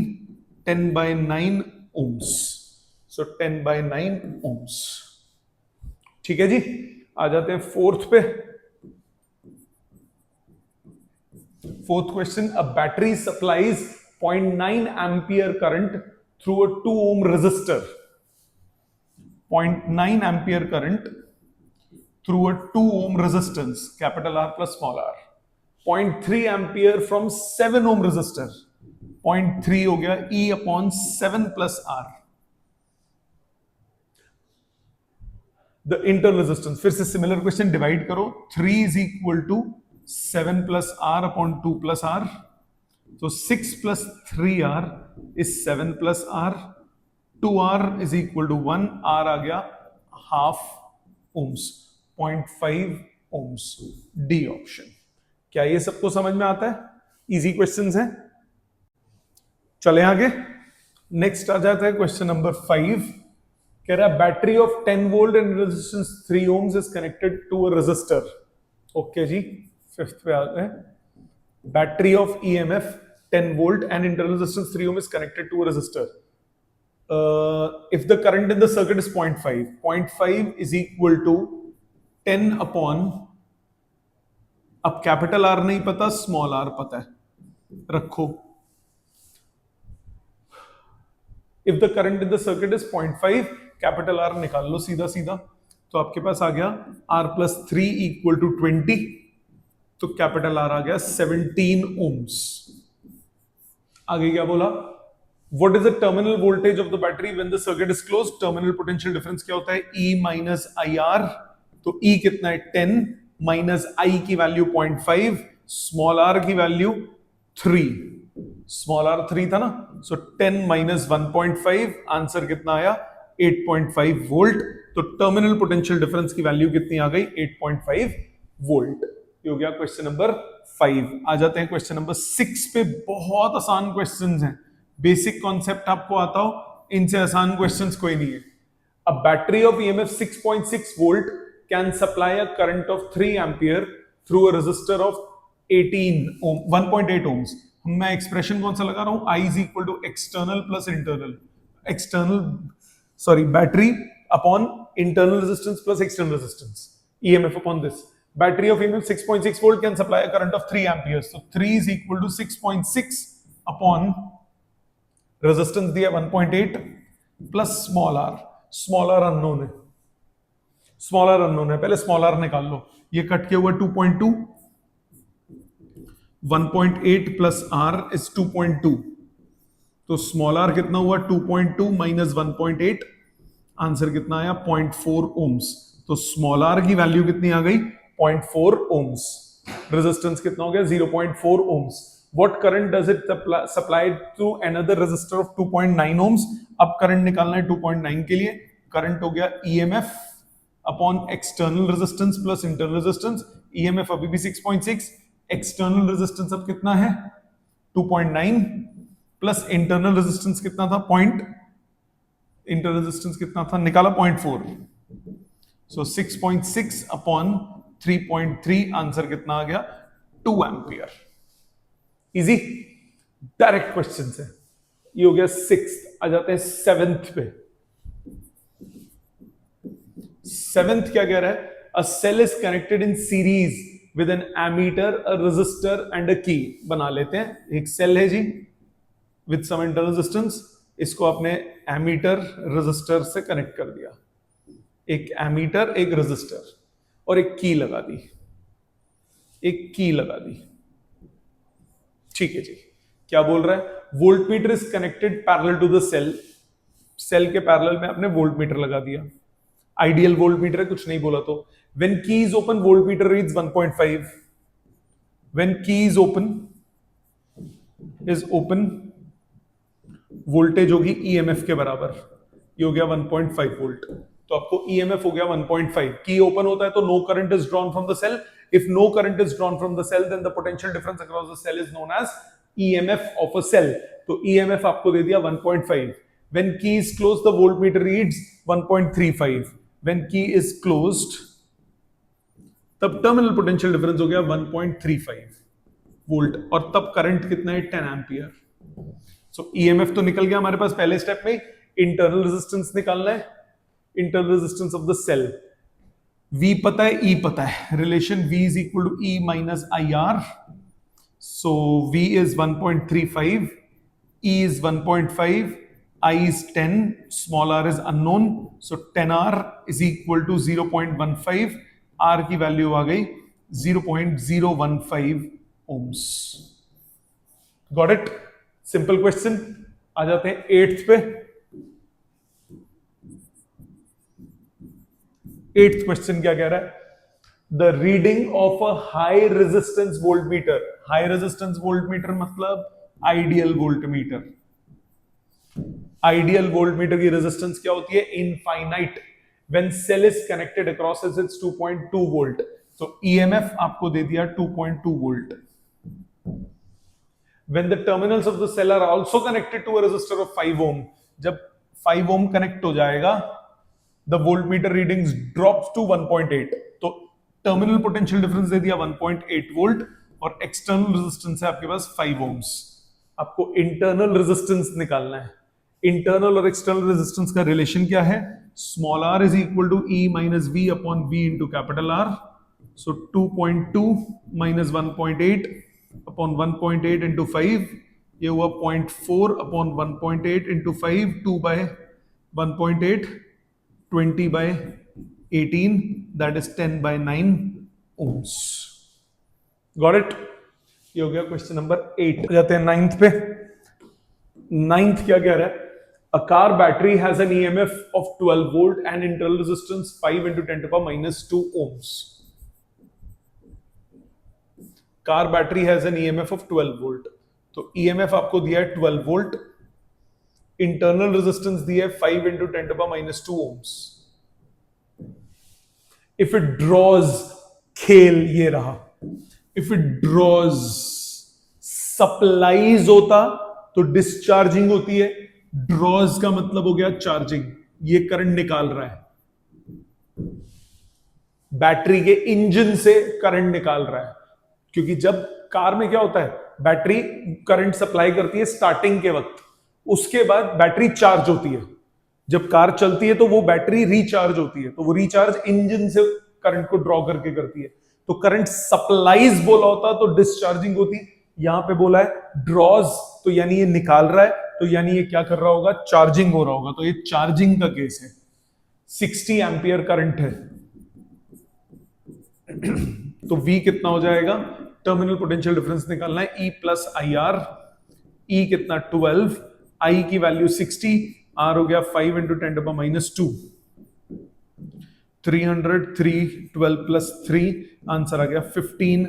10 by 9 ohms। So 10 by 9 ohms। ठीक है जी, आ जाते हैं फोर्थ पे। Fourth question, a battery supplies 0.9 ampere current through a 2 ohm resistor। 0.9 ampere current through a 2 ohm resistance, capital R plus small r। 0.3 ampere from 7 ohm resistor। 0.3 हो गया E upon 7 plus R। The internal resistance, फिर से similar question, divide करो। 3 is equal to 7 plus R upon 2 plus R। So 6 plus 3R is 7 plus R। 2R is equal to 1, R आ गया half ohms, 0.5 ohms. D option. क्या ये सबको समझ में आता है? इजी क्वेश्चंस हैं। चले आगे, नेक्स्ट आ जाता है क्वेश्चन नंबर 5। कह रहा है battery of 10 volt and resistance 3 ohms is connected to a resistor. Okay जी, फिफ्थ पे आ गए। Battery of EMF 10 volt and internal resistance 3 ohm is connected to a resistor. If the current in the circuit is 0.5 is equal to 10 upon, अब capital R नहीं पता, small are पता है, रखो. If the current in the circuit is 0.5, capital R निकाल लो सीधा सीधा, तो आपके पास आ गया R प्लस 3 इक्वल टू 20, तो कैपिटल आर आ गया 17 ओम्स. आगे क्या बोला, what is the terminal voltage of the battery when the circuit is close? Terminal potential difference क्या होता है? E minus I are. तो E कितना है? 10 माइनस I की वैल्यू 0.5, स्मॉल r की वैल्यू 3, स्मॉल r 3 था ना, सो 10 माइनस 1.5, आंसर कितना आया? 8.5 वोल्ट। तो टर्मिनल पोटेंशियल डिफरेंस की वैल्यू कितनी आ गई? 8.5 वोल्ट। ये हो गया क्वेश्चन नंबर 5। आ जाते हैं क्वेश्चन नंबर 6 पे। बहुत आसान क्वेश्चंस हैं, बेसिक कॉन्सेप्ट आपको आता हो, इनसे आसान क्वेश्चंस कोई नहीं है। A battery of EMF 6.6 volt can supply a current of 3 ampere through a resistor of 18 ohm, 1.8 ohms। मैं एक्सप्रेशन कौन सा लगा रहा हूं? I is equal to external plus internal, battery upon internal resistance plus external resistance, EMF upon this। Battery of EMF 6.6 volt can supply a current of 3 amperes। So 3 is equal to 6.6 upon resistance दिया 1.8 plus small are unknown है, small are unknown है, पहले small are निकाल लो। ये cut के हुआ 2.2, 1.8 plus are is 2.2, तो small are कितना हुआ? 2.2 माइनस 1.8, आंसर कितना आया? 0.4 ओम्स। तो स्मॉल आर की वैल्यू कितनी आ गई? 0.4 ओम्स। रेजिस्टेंस कितना हो गया? 0.4 ohms. What current does it supply to another resistor of 2.9 ohms? अब करंट निकालना है 2.9 के लिए। करंट हो गया EMF upon external resistance plus internal resistance. EMF अभी भी 6.6, एक्सटर्नल रेजिस्टेंस अब कितना है? 2.9 प्लस इंटरनल रेजिस्टेंस कितना था? इंटरनल रेजिस्टेंस कितना था? निकाला 0.4, सो 6.6 अपॉन 3.3, आंसर कितना आ गया? 2 एम्पियर। इजी, डायरेक्ट क्वेश्चन है। ये हो गया 6। आ जाते हैं 7th पे। 7th क्या कह रहा है? A cell is connected in series with an ammeter, a resistor and a key. बना लेते हैं। एक सेल है जी विद सम इंटरनल रेजिस्टेंस, इसको आपने एमीटर रेजिस्टर से कनेक्ट कर दिया। एक एमीटर, एक रेजिस्टर और एक की लगा दी, एक की लगा दी। ठीक है जी। क्या बोल रहा है? Voltmeter is connected parallel to the cell. Cell के पैरेलल में आपने वोल्ट मीटर लगा दिया। आइडियल वोल्ट मीटर है, कुछ नहीं बोला तो। व्हेन की is open volt meter reads 1.5। When की इज ओपन वोल्टेज होगी ईएमएफ के बराबर। ये हो गया 1.5 वोल्ट। तो आपको ईएमएफ हो गया 1.5। की ओपन होता है तो no current is drawn from the cell. If no current is drawn from the cell, then the potential difference across the cell is known as EMF of a cell। तो EMF आपको दे दिया 1.5। When key is closed, the voltmeter reads 1.35। When key is closed, तब terminal potential difference हो गया 1.35 volt, और तब current कितना है? 10 एम्पियर। सो EMF तो निकल गया हमारे पास पहले स्टेप में। इंटरनल रेजिस्टेंस निकालना है, internal resistance of the cell. V पता है, E पता है, relation V is equal to E minus IR। So V is 1.35, E is 1.5, I is 10, small r is unknown, so 10R is equal to 0.15, R की value आ गई 0.015 ohms। Got it? Simple question. आ जाते हैं 8th पे। 8th question क्या कह रहा है? The reading of a high resistance voltmeter. High resistance voltmeter मतलब ideal voltmeter. Ideal voltmeter की रेजिस्टेंस क्या होती है? Infinite. When cell is connected across its 2.2 volt. तो ईएमएफ आपको दे दिया 2.2 volt. When the terminals of the cell are also connected to a resistor of 5 ohm, जब 5 ohm connect हो जाएगा, the voltmeter readings drops to 1.8। तो terminal potential difference दे दिया 1.8 volt, और एक्सटर्नल रेजिस्टेंस है आपके पास 5 ohms। आपको इंटरनल रेजिस्टेंस निकालना है। इंटरनल और एक्सटर्नल रेजिस्टेंस का रिलेशन क्या है? Small r is equal to E minus V upon V into capital R। So 2.2 minus 1.8 upon 1.8 into 5, ये हुआ 0.4 upon 1.8 into 5, 2 by 1.8, 20 by 18, that is 10 by 9 ohms। Got it? ये हो गया question number 8। जाते हैं 9th पे। नाइन्थ क्या कह रहा है? A car battery has an EMF of 12 volt and internal resistance 5 into 10 to the power -2 ohms. Car battery has an EMF of 12 volt, तो ईएमएफ आपको दिया है 12 वोल्ट, इंटरनल रेजिस्टेंस दिया है 5 into 10 to the power -2 ohms. If it draws, खेल ये रहा, if it drawers supplies होता तो डिस्चार्जिंग होती है, ड्रॉज का मतलब हो गया चार्जिंग, ये करंट निकाल रहा है, बैटरी के इंजन से करंट निकाल रहा है, क्योंकि जब कार में क्या होता है, बैटरी करंट सप्लाई करती है स्टार्टिंग के वक्त, उसके बाद बैटरी चार्ज होती है, जब कार चलती है तो वो बैटरी रिचार्ज होती है, तो वो रिचार्ज इंजन से करंट को ड्रॉ करके करती है, तो करंट सप्लाईज बोला होता तो डिस्चार्जिंग होती, यहां पे बोला है ड्रॉज, तो यानी ये निकाल रहा है, तो यानी ये क्या कर रहा होगा, चार्जिंग हो रहा होगा, तो ये चार्जिंग का केस है, 60 एम्पियर करंट है। तो V कितना हो जाएगा, टर्मिनल पोटेंशियल डिफरेंस निकालना है, E plus I are, E कितना 12, I की वैल्यू 60, R हो गया 5 into 10 to the power -2, 300, 3, 12 plus 3, answer आ गया 15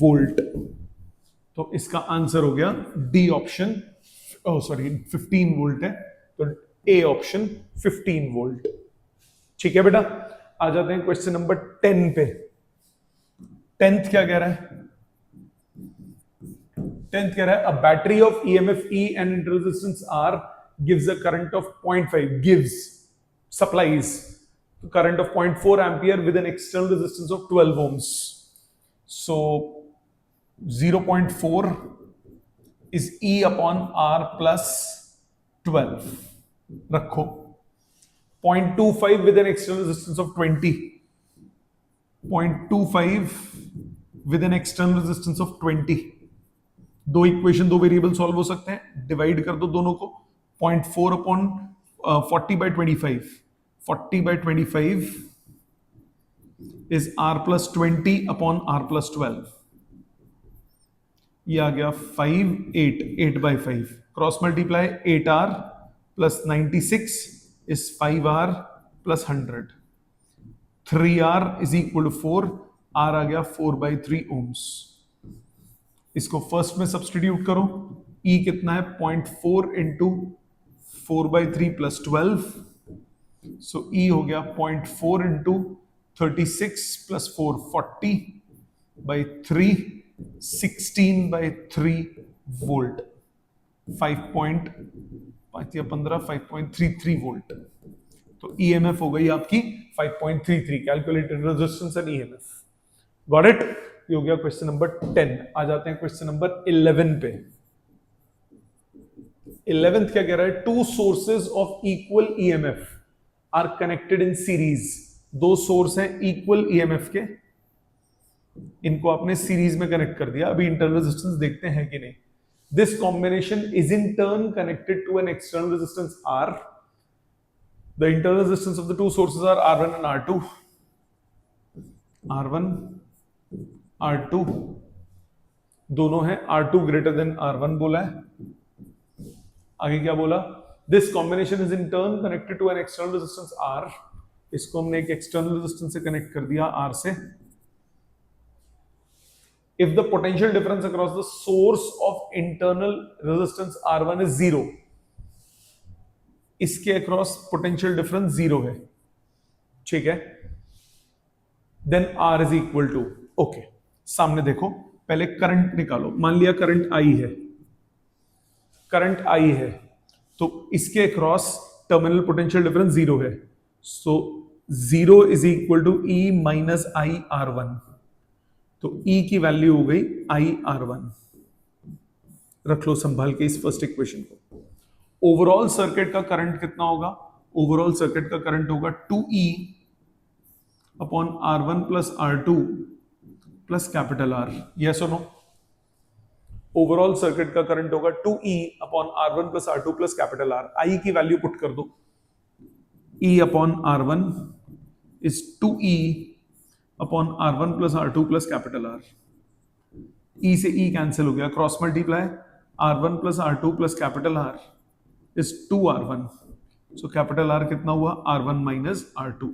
वोल्ट, तो इसका आंसर हो गया डी ऑप्शन, सॉरी 15 वोल्ट है, तो ए ऑप्शन 15 वोल्ट। ठीक है बेटा, आ जाते हैं क्वेश्चन नंबर 10 पे। 10th क्या कह रहा है, 10th कह रहा है a battery of EMF E and internal resistance R gives a current of 0.5, gives supplies current of 0.4 ampere with N external resistance of 12 ohms. So 0.4 is E upon R plus 12. रखो 0.25 with an external resistance of 20. 0.25 with an external resistance of 20. दो equation, दो variable solve हो सकते हैं, divide कर दो दोनों को, 0.4 upon 40 by 25, 40 by 25 is R plus 20 upon R plus 12, ये आ गया 5, 8, 8 by 5, cross multiply 8R plus 96 is 5R plus 100, 3R is equal to 4, R आ गया 4 by 3 ohms, इसको फर्स्ट में सब्सटीट्यूट करो, E कितना है 0.4 into 4 by 3 plus 12, so E हो गया 0.4 into 36 plus 4, 40 by 3, 16 by 3 volt, 5.33 volt, तो ईएमएफ हो गई आपकी 5.33, calculated resistance and EMF. Got it? ये हो गया क्वेश्चन नंबर 10। आ जाते हैं क्वेश्चन नंबर 11 पे। 11th क्या कह रहा है, two sources of equal EMF are connected in series, दो सोर्स हैं इक्वल ईएमएफ के, इनको आपने सीरीज में कनेक्ट कर दिया, अभी इंटरनल रेजिस्टेंस देखते हैं कि नहीं। This combination is in turn connected to an external resistance R, the internal resistance of the two sources are R1 and R2, R1 R2 दोनों हैं, R2 ग्रेटर देन R1 बोला है, आगे क्या बोला, this combination is in turn connected to an external resistance R, इसको हमने एक एक्सटर्नल रेजिस्टेंस से कनेक्ट कर दिया R से। If the potential difference across the source of internal resistance R1 is 0, इसके अक्रॉस पोटेंशियल डिफरेंस 0 है, ठीक है, then R is equal to, okay, सामने देखो, पहले करंट निकालो, मान लिया करंट I है, करंट I है, तो इसके अक्रॉस टर्मिनल पोटेंशियल डिफरेंस 0 है, सो 0 is equal to E minus I R1, तो E की वैल्यू हो गई IR1, रख लो संभाल के इस फर्स्ट इक्वेशन को। ओवरऑल सर्किट का करंट कितना होगा, ओवरऑल सर्किट का करंट होगा 2E upon R1 plus R2 plus capital R, yes और नो? ओवरऑल सर्किट का करंट होगा 2E upon R1 plus R2 plus capital R, I की वैल्यू पुट कर दो, E upon R1 is 2E upon R1 plus R2 plus capital R, E से E cancel हो गया, cross multiply R1 plus R2 plus capital R is 2R1. So capital R कितना हुआ? R1 minus R2.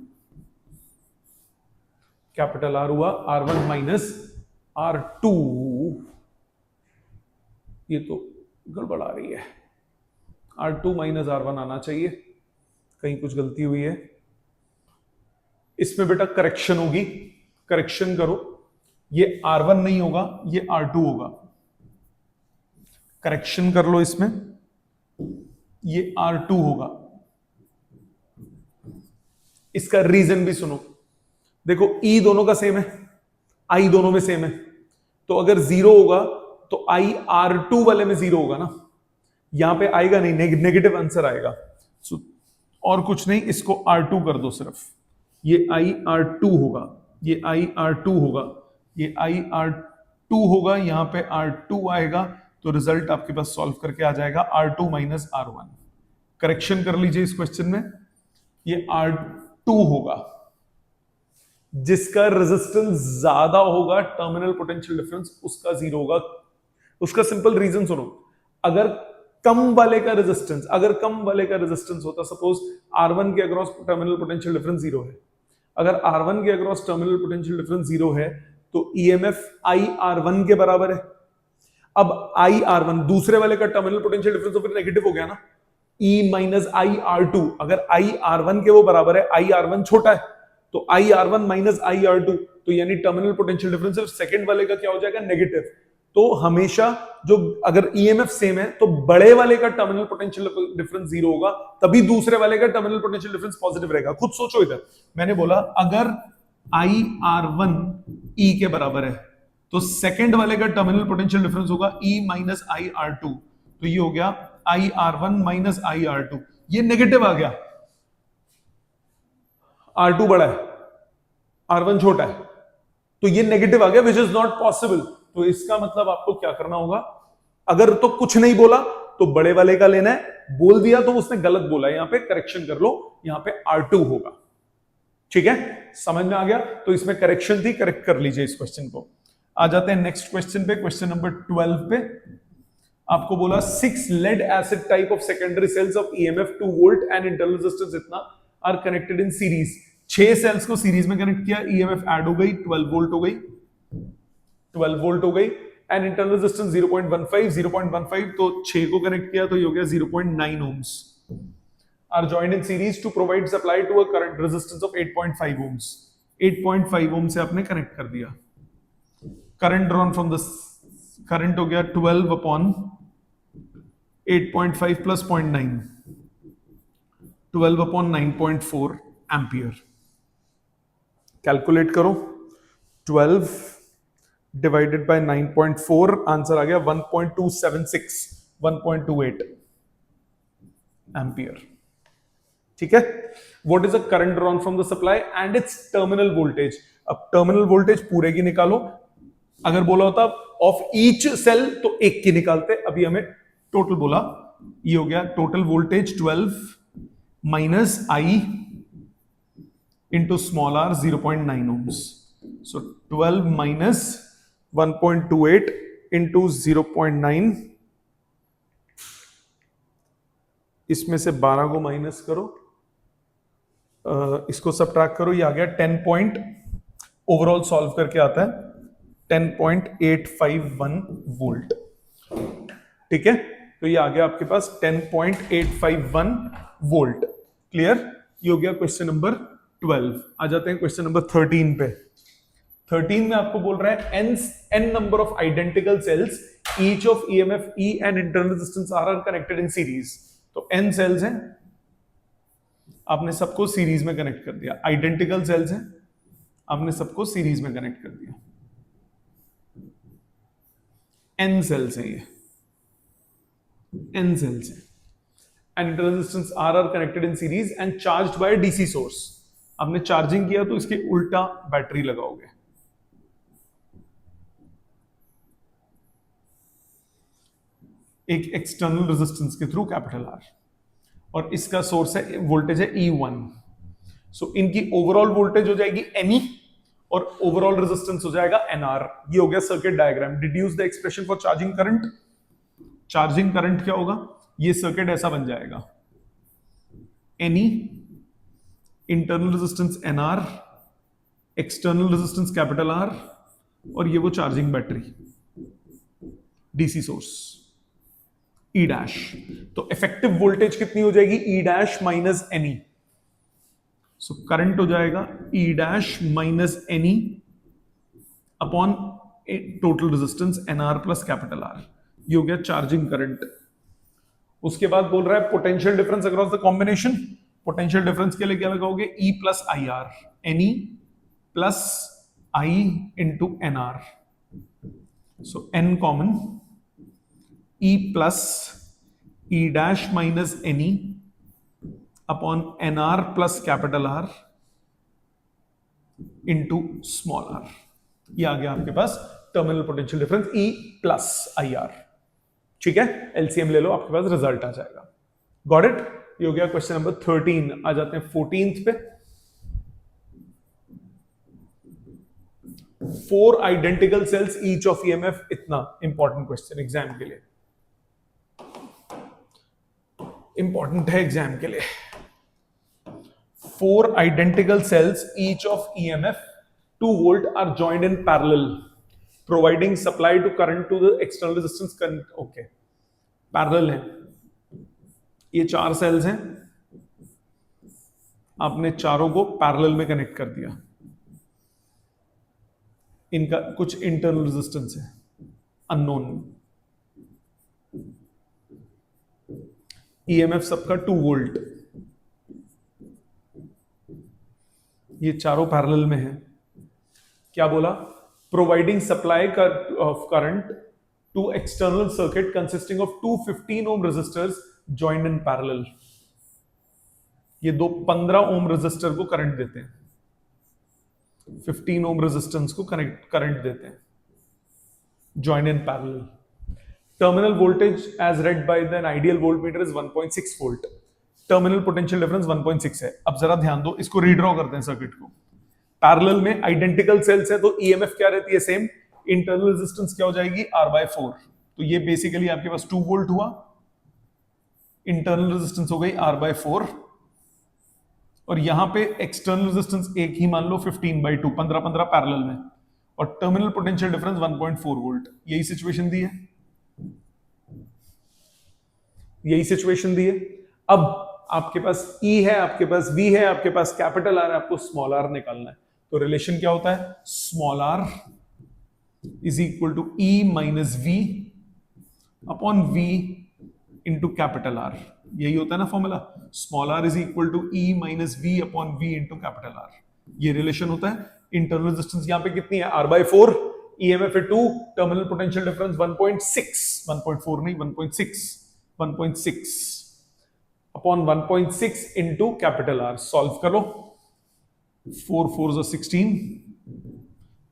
Capital R हुआ R1 minus R2. ये तो गड़बड़ आ रही है. R2 माइनस R1 आना चाहिए, कहीं कुछ गलती हुई है. इसमें बेटा करेक्शन होगी, करेक्शन करो. ये R1 नहीं होगा, ये R2 होगा. करेक्शन कर लो इसमें, ये R2 होगा. इसका रीजन भी सुनो. देखो E दोनों का सेम है, I दोनों में सेम है, तो अगर जीरो होगा तो I R2 वाले में जीरो होगा ना. यहां पे आएगा नहीं, नेगेटिव आंसर आएगा. सो और कुछ नहीं, इसको R2 कर दो सिर्फ. ये I R2 होगा, ये I R2 होगा, ये I R2 होगा. यहां पे R2 आएगा तो रिजल्ट आपके पास सॉल्व करके आ जाएगा R2 माइनस R1. करेक्शन कर लीजिए इस क्वेश्चन में. ये R2 होगा, जिसका रेजिस्टेंस ज्यादा होगा, टर्मिनल पोटेंशियल डिफरेंस उसका जीरो होगा. उसका सिंपल रीजन सुनो. अगर कम वाले का रेजिस्टेंस होता, सपोज R1 के across terminal potential difference zero है. अगर R1 के across terminal potential difference zero है तो EMF IR1 के बराबर है. अब IR1 दूसरे वाले का टर्मिनल पोटेंशियल डिफरेंस तो फिर नेगेटिव हो गया ना. E माइनस IR2, अगर IR1 के वो बराबर है, IR1 छोटा है, तो IR1 माइनस IR2, तो यानी टर्मिनल पोटेंशियल डिफरेंस सेकंड वाले का क्या हो जाएगा? नेगेटिव. तो हमेशा जो अगर EMF सेम है तो बड़े वाले का टर्मिनल पोटेंशियल डिफरेंस जीरो होगा, तभी दूसरे वाले का टर्मिनल पोटेंशियल डिफरेंस पॉजिटिव रहेगा. खुद सोचो इधर. मैंने बोला अगर IR1 E के बराबर है तो सेकंड वाले का टर्मिनल पोटेंशियल डिफरेंस होगा E माइनस IR2. तो ये हो गया IR1 माइनस IR2. ये नेगेटिव आ गया. R2 बड़ा है, R1 छोटा है, तो ये नेगेटिव आ गया, विच इज नॉट पॉसिबल. तो इसका मतलब आपको क्या करना होगा? अगर तो कुछ नहीं बोला तो बड़े वाले का लेना है, बोल दिया तो उसने गलत बोला, यहां पे करेक्शन कर लो, यहां पे R2 होगा. ठीक है, समझ में आ गया. तो इसमें करेक्शन थी, करेक्ट कर लीजिए इस क्वेश्चन को. आ जाते हैं नेक्स्ट क्वेश्चन पे, क्वेश्चन नंबर 12 पे. आपको बोला 6 lead acid type of secondary cells of EMF 2 volt and internal resistance इतना are connected in series. 6 cells को सीरीज में कनेक्ट किया, EMF ऐड हो गई, 12 वोल्ट हो गई, 12 वोल्ट हो गई. एंड इंटरनल रेजिस्टेंस 0.15 तो 6 को कनेक्ट किया तो ये हो गया 0.9 ohms. Are joined in series to provide supply to a current resistance of 8.5 ohms. 8.5 ohm से आपने कनेक्ट कर दिया. Current drawn from the current हो गया 12 upon 8.5 plus 0.9, 12 upon 9.4 ampere. Calculate करो. 12 डिवाइडेड बाय 9.4, आंसर आ गया 1.276, 1.28 एम्पियर. ठीक है. What is a current drawn from the supply and it's terminal voltage. अब टर्मिनल वोल्टेज पूरे की निकालो. अगर बोला होता ऑफ ईच सेल तो एक की निकालते. अभी हमें टोटल बोला, ये हो गया total voltage 12 minus I into small r 0.9 ohms. So 12 minus 1.28 into 0.9, इसमें से 12 को माइनस करो, इसको सब्ट्रैक्ट करो, ये आ गया 10 पॉइंट, ओवरऑल सॉल्व करके आता है 10.851 वोल्ट. ठीक है, तो ये आ गया आपके पास 10.851 वोल्ट. क्लियर. ये हो गया क्वेश्चन नंबर 12. आ जाते हैं क्वेश्चन नंबर 13 पे. 13 में आपको बोल रहा है n number of identical cells each of EMF E and internal resistance R are connected in series. तो n सेल्स हैं, आपने सबको सीरीज में कनेक्ट कर दिया. आइडेंटिकल सेल्स हैं, आपने सबको सीरीज में कनेक्ट कर दिया. n सेल्स हैं, ये n cells हैं. And internal resistance R are connected in series and charged by a DC source. आपने चार्जिंग किया तो इसके उल्टा बैटरी लगाओगे. एक एक्सटर्नल रेजिस्टेंस के थ्रू कैपिटल R, और इसका सोर्स है, वोल्टेज है E1. सो इनकी ओवरऑल वोल्टेज हो जाएगी NE और ओवरऑल रेजिस्टेंस हो जाएगा NR. ये हो गया circuit diagram. Deduce the expression for charging current. Charging current क्या होगा, ये सर्किट ऐसा बन जाएगा, NE internal resistance NR, external resistance capital R, और ये वो charging battery DC source E dash. तो इफेक्टिव वोल्टेज कितनी हो जाएगी, E dash minus NE. So current हो जाएगा E dash minus any upon total resistance NR plus capital R. ये हो गया चार्जिंग करंट। उसके बाद बोल रहा है potential difference across the combination. Potential difference के लिए क्या लगाओगे, E plus I R, N E plus I into N R. So N common, E plus E dash minus any upon N R plus capital R into small r. ये आ गया आपके पास terminal potential difference E plus I R. ठीक है, LCM ले लो, आपके पास result आ जाएगा। Got it. ये हो गया क्वेश्चन नंबर 13। आ जाते हैं 14th पे। 4 identical cells each of EMF. इतना इंपॉर्टेंट क्वेश्चन एग्जाम के लिए, इंपॉर्टेंट है एग्जाम के लिए। 4 identical cells each of EMF 2 volt are joined in parallel providing supply to current to the external resistance current। okay, parallel है, ये 4 cells हैं, आपने चारों को पैरेलल में कनेक्ट कर दिया। इनका कुछ इंटरनल रेजिस्टेंस है अननोन। ईएमएफ सबका 2 वोल्ट, ये चारों पैरेलल में है। क्या बोला, providing supply of current to external circuit consisting of 2 15 ohm resistors joined in parallel. ये दो 15 ओम रेजिस्टर को करंट देते हैं, 15 ओम रेजिस्टेंस को करंट देते हैं, joined in parallel. Terminal voltage as read by the ideal voltmeter is 1.6 volt. Terminal potential difference 1.6 है। अब जरा ध्यान दो, इसको रीड्रॉ करते हैं सर्किट को। पैरेलल में आइडेंटिकल सेल्स है तो ईएमएफ क्या रहती है, सेम। इंटरनल रेजिस्टेंस क्या हो जाएगी, R/4। तो ये बेसिकली आपके पास 2 वोल्ट हुआ, इंटरनल रेजिस्टेंस हो गई R/4, और यहां पे एक्सटर्नल रेजिस्टेंस एक ही मान लो 15/2, 15 पैरेलल में, और टर्मिनल पोटेंशियल डिफरेंस 1.4 वोल्ट। यही सिचुएशन दी है, यही सिचुएशन दी है। अब आपके पास E है, आपके पास V है, आपके पास कैपिटल R है, आपको स्मॉल r निकालना है। तो रिलेशन क्या होता है, small r is equal to E minus V upon V into capital R। यही होता है ना formula, small r is equal to E minus V upon V into capital R। ये रिलेशन होता है। इंटरनल रेजिस्टेंस यहां पे कितनी है, R/4, ईएमएफ है 2, टर्मिनल पोटेंशियल डिफरेंस 1.6, 1.4 नहीं 1.6 upon 1.6 into capital R। Solve करो, 4 4 16,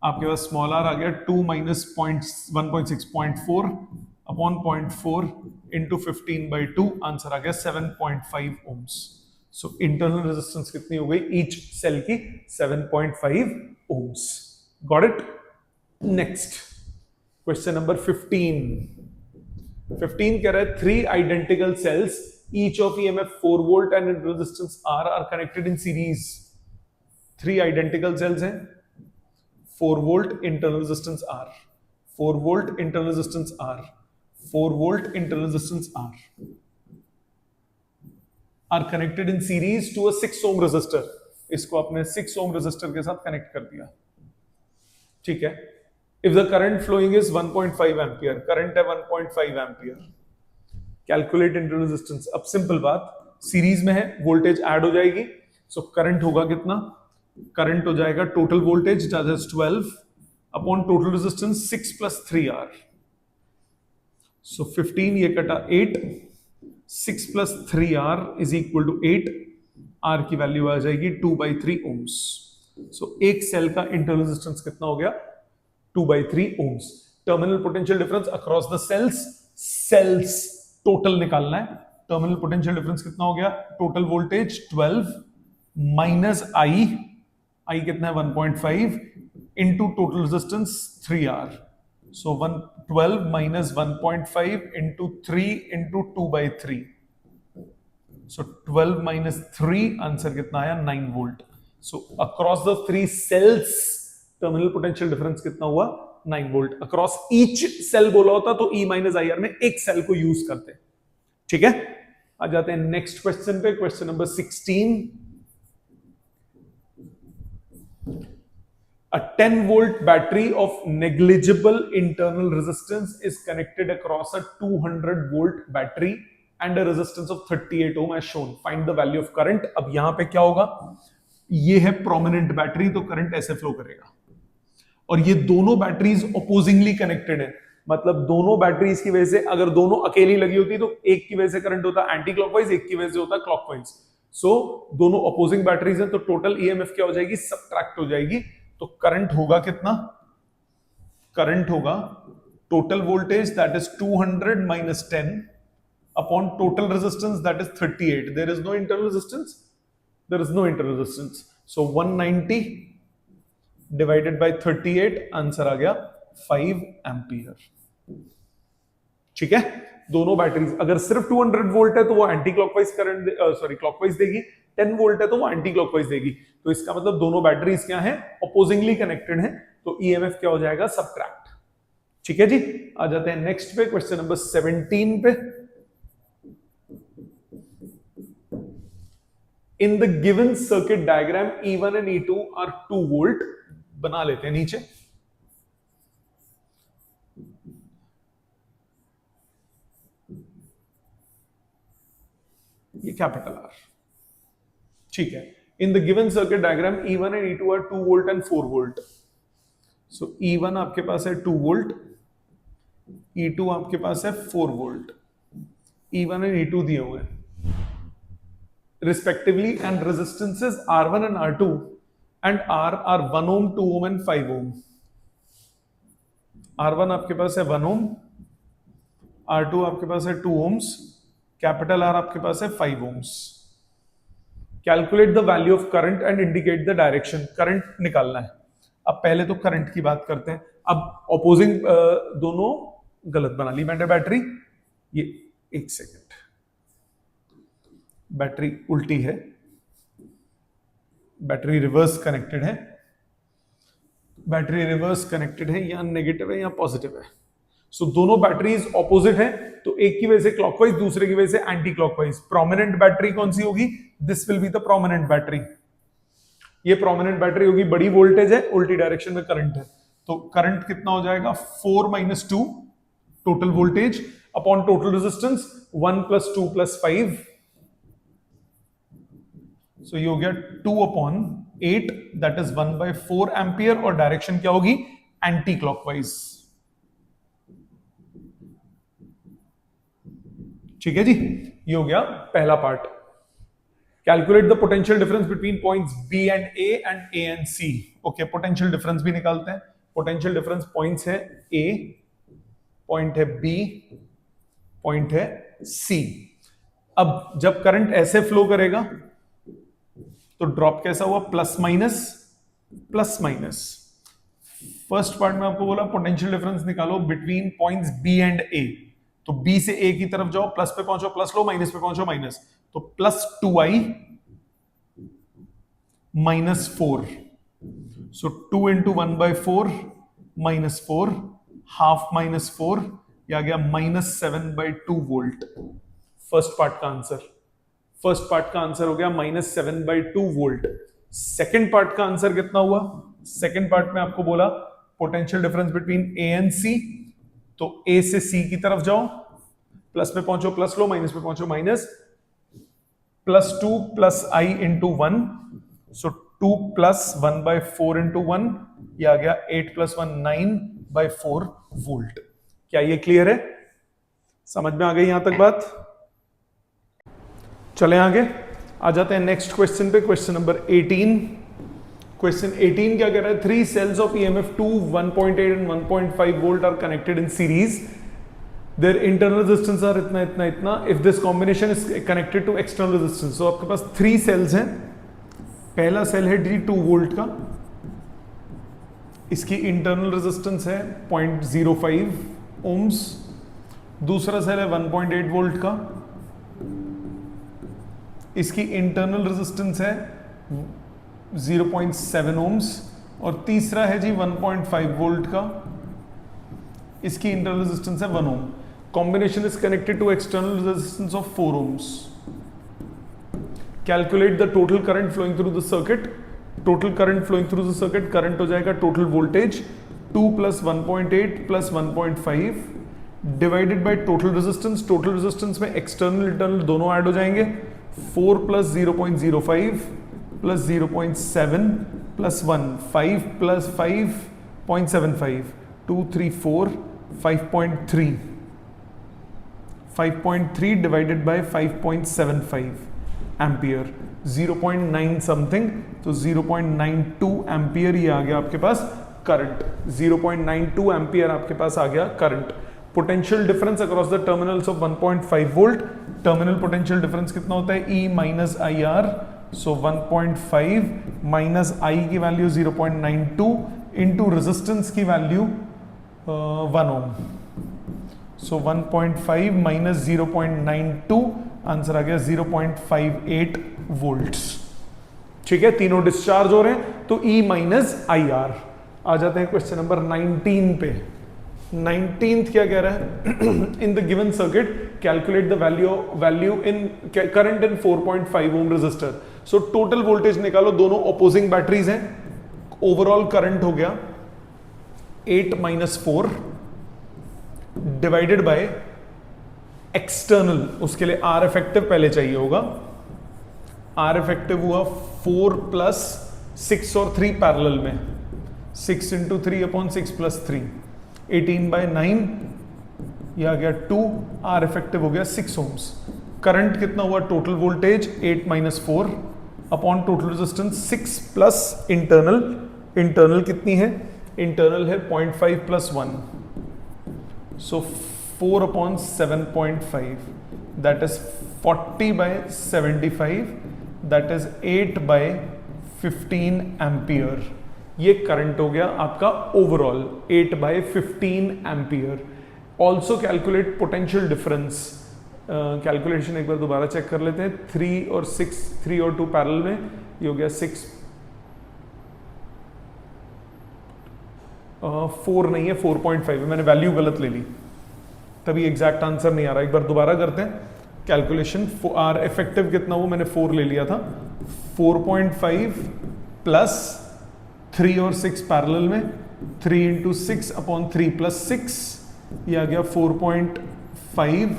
आपके पास स्मॉल r आ गया 2 माइनस 1.6 0.4 अपॉन 0.4 इंटू 15/2, आंसर आ गया 7.5 ओम्स। सो इंटरनल रेजिस्टेंस कितनी हो गई ईच सेल की, 7.5 ohms. Got it. Next question number 15 कह रहा है 3 identical cells each of EMF 4 volt and resistance R are connected in series। 3 identical cells हैं, 4 volt internal resistance R, 4 volt internal resistance R, 4 volt internal resistance R are connected in series to a 6 ohm resistor। इसको आपने 6 ohm resistor के साथ connect कर दिया। ठीक है। If the current flowing is 1.5 ampere, current है 1.5 ampere, कैलकुलेट इंटरनल रेजिस्टेंस। अब सिंपल बात, सीरीज में है, वोल्टेज ऐड हो जाएगी, सो करंट होगा कितना, करंट हो जाएगा total voltage that is 12 upon total resistance 6 + 3R। So 15 ये कटा 8, 6 + 3R is equal to 8। R की वैल्यू आ जाएगी 2/3 ओम्स। सो एक सेल का इंटरनल रेजिस्टेंस कितना हो गया, 2/3 ohms. Terminal potential difference across the cells total निकालना है। टर्मिनल पोटेंशियल डिफरेंस कितना हो गया, टोटल वोल्टेज 12 माइनस आई कितना है 1.5 into total resistance 3R। So 12 minus 1.5 into 3 into 2/3, so 12 minus 3, answer कितना आया 9 volt. So across the 3 cells terminal potential difference कितना हुआ 9 वोल्ट. अक्रॉस ईच सेल बोला होता तो E माइनस आई आर में एक सेल को यूज करते. ठीक है, आ जाते हैं नेक्स्ट क्वेश्चन पे. Question number 16. A 10 volt battery of negligible internal resistance is connected across a 200 volt battery and a resistance of 38 ohm as shown. Find the value of current. अब यहां पे क्या होगा, ये है प्रोमिनेंट बैटरी, तो current ऐसे फ्लो करेगा. और ये दोनों बैटरीज अपोजिंगली कनेक्टेड है, मतलब दोनों बैटरीज की वजह से, अगर दोनों अकेली लगी होती तो एक की वजह से करंट होता एंटी क्लॉकवाइज, एक की वजह से होता क्लॉकवाइज. सो दोनों अपोजिंग बैटरीज हैं, तो टोटल ईएमएफ क्या हो जाएगी, सबट्रैक्ट हो जाएगी. तो करंट होगा कितना, करंट होगा total voltage that is 200 minus 10 upon total resistance that is 38. There is no internal resistance, there is no internal resistance. So 190 divided by 38, answer आ गया 5 एम्पियर. ठीक है, दोनों बैटरीज, अगर सिर्फ 200 वोल्ट है तो वो एंटी क्लॉकवाइज करंट क्लॉकवाइज देगी, 10 वोल्ट है तो वो एंटी क्लॉकवाइज देगी. तो इसका मतलब दोनों बैटरीज क्या है, अपोजिंगली कनेक्टेड है, तो ईएमएफ क्या हो जाएगा, सबट्रैक्ट. ठीक है जी, आ जाते हैं नेक्स्ट पे. क्वेश्चन नंबर 17 पे. In the given circuit diagram E1 and E2 are 2 volt. बना लेते हैं नीचे. ये कैपिटल आर. ठीक है, in the given circuit diagram E1 and E2 are 2 volt and 4 volt. So E1 आपके पास है 2 वोल्ट, E2 आपके पास है 4 वोल्ट. E1 एंड E2 दिए हुए हैं respectively, and resistances R1 and R2 and R are 1 ohm, 2 ohm and 5 ohm. R1 आपके पास है 1 ohm, R2 आपके पास है 2 ohms, कैपिटल R आपके पास है 5 ohms. Calculate the value of current and indicate the direction. Current निकालना है. अब पहले तो करंट की बात करते हैं. अब ऑपोजिंग दोनों गलत बना ली मैंने बैटरी. ये एक सेकेंड, बैटरी उल्टी है, बैटरी रिवर्स कनेक्टेड है. बैटरी रिवर्स कनेक्टेड है, या नेगेटिव है या पॉजिटिव है. सो दोनों बैटरीज ऑपोजिट है, तो एक की वजह से क्लॉकवाइज, दूसरे की वजह से एंटी क्लॉकवाइज. प्रोमिनेंट बैटरी कौन सी होगी, this will be the prominent battery. ये प्रोमिनेंट बैटरी होगी, बड़ी वोल्टेज है, उल्टी डायरेक्शन में करंट है. तो करंट कितना हो जाएगा, 4 minus 2 total voltage upon total resistance 1 plus 2 plus 5. सो ये हो गया 2 अपॉन 8, दैट इज 1/4 एम्पियर. और डायरेक्शन क्या होगी, एंटी क्लॉकवाइज. ठीक है जी, ये हो गया पहला part. Calculate the potential difference between points B and A and A and C. Okay, potential difference भी निकालते हैं. पोटेंशियल डिफरेंस पॉइंट्स है A, पॉइंट है B, पॉइंट है C. अब जब करंट ऐसे फ्लो करेगा तो ड्रॉप कैसा हुआ, plus minus plus minus. First part में आपको बोला पोटेंशियल डिफरेंस निकालो between points B and A. तो B से A की तरफ जाओ, प्लस पे पहुंचो प्लस लो, माइनस पे पहुंचो माइनस. तो प्लस 2i माइनस 4. सो 2 इंटू 1/4 माइनस 4, हाफ माइनस 4, यह आ गया माइनस 7/2 वोल्ट. फर्स्ट पार्ट का आंसर, फर्स्ट पार्ट का आंसर हो गया माइनस 7/2 वोल्ट. सेकेंड पार्ट का आंसर कितना हुआ, सेकेंड पार्ट में आपको बोला potential difference between A and C. तो A से C की तरफ जाओ, प्लस पे पहुंचो प्लस लो, माइनस पे पहुंचो minus. Plus 2 plus I into 1, so 2 plus 1/4 into 1, ये आ गया 8 प्लस 1 9/4 वोल्ट. क्या ये क्लियर है, समझ में आ गई यहां तक बात. चले आगे, आ जाते हैं नेक्स्ट क्वेश्चन पे. Question number 18. क्वेश्चन 18 क्या कह रहा है, 3 cells of EMF 2, 1.8 and 1.5 volt are connected in series. Their internal resistance are इतना इतना इतना. If this combination is connected to external resistance, so आपके पास 3 cells हैं. पहला सेल है D 2 वोल्ट का, इसकी इंटरनल रेजिस्टेंस है 0.05 ओम्स, दूसरा सेल है 1.8 वोल्ट का, इसकी इंटरनल रेजिस्टेंस है 0.7 ओम्स, और तीसरा है जी 1.5 वोल्ट का, इसकी इंटरनल रेजिस्टेंस है 1 ohm. Combination is connected to external resistance of 4 ohms. Calculate the total current flowing through the circuit. Total current flowing through the circuit, current हो जाएगा total voltage 2 + 1.8 + 1.5 divided by total resistance. Total resistance में external internal दोनों add हो जाएंगे, 4 + 0.05 + 0.7 + 1, 5 + 5.75, 2, 3, 4, 5.3, 5.3 divided by 5.75 ampere, 0.9 something, तो 0.92 ampere ये आ गया आपके पास करंट। 0.92 एम्पियर आपके पास आ गया current. Potential difference across the terminals of 1.5 volt, terminal potential difference कितना होता है, E - IR, so 1.5 minus I की वैल्यू 0.92 इंटू रेजिस्टेंस की वैल्यू 1 ओम, सो 1.5 माइनस 0.92, आंसर आ गया 0.58 वोल्ट्स। ठीक है, तीनों डिस्चार्ज हो रहे हैं, तो E - IR। आ जाते हैं क्वेश्चन नंबर 19 पे। 19th क्या कह रहा है, in the given circuit calculate the value in current in 4.5 ohm resistor. So total voltage निकालो, दोनों ऑपोजिंग बैटरीज हैं। ओवरऑल करंट हो गया 8 - 4 डिवाइडेड बाय एक्सटर्नल, उसके लिए R इफेक्टिव पहले चाहिए होगा। R इफेक्टिव हुआ 4 + 6 और 3 पैरेलल में, 6 × 3/6 + 3, 18/9, यह आ गया 2, R इफेक्टिव हो गया 6 ओम्स। करंट कितना हुआ, total voltage 8 - 4 upon total resistance 6 plus internal, internal कितनी है, इंटरनल है 0.5 + 1, सो 4/7.5, that is 40/75, that is 8/15 ampere. ये करंट हो गया आपका overall 8/15 ampere. Also calculate potential difference. Calculation एक बार दोबारा चेक कर लेते हैं। 3 और 6, 3 और 2 पैरेलल में, ये हो गया 6, 4 नहीं है, 4.5 है, मैंने वैल्यू गलत ले ली, तभी एग्जैक्ट आंसर नहीं आ रहा। एक बार दोबारा करते हैं कैलकुलेशन। R इफेक्टिव कितना हुआ, मैंने 4 ले लिया था, 4.5 प्लस 3 और 6 पैरेलल में, 3 × 6/3 + 6, ये आ गया 4.5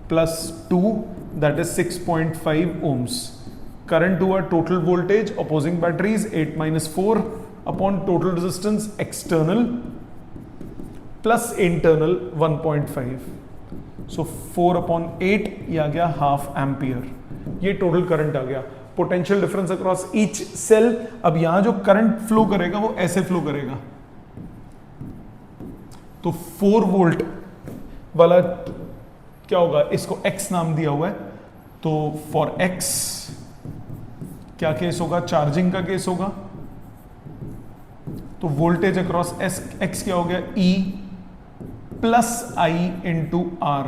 plus 2, that is 6.5 ohms. Current हुआ total voltage opposing batteries 8 - 4 upon total resistance external plus internal 1.5, so 4/8, ये आ गया ½ एम्पियर। ये टोटल करंट आ गया। Potential difference across each cell. अब यहां जो करंट फ्लो करेगा वो ऐसे फ्लो करेगा, तो 4 वोल्ट वाला क्या होगा, इसको X नाम दिया हुआ है, तो फॉर X क्या केस होगा, चार्जिंग का केस होगा, तो वोल्टेज अक्रॉस X क्या हो गया, E + I × R,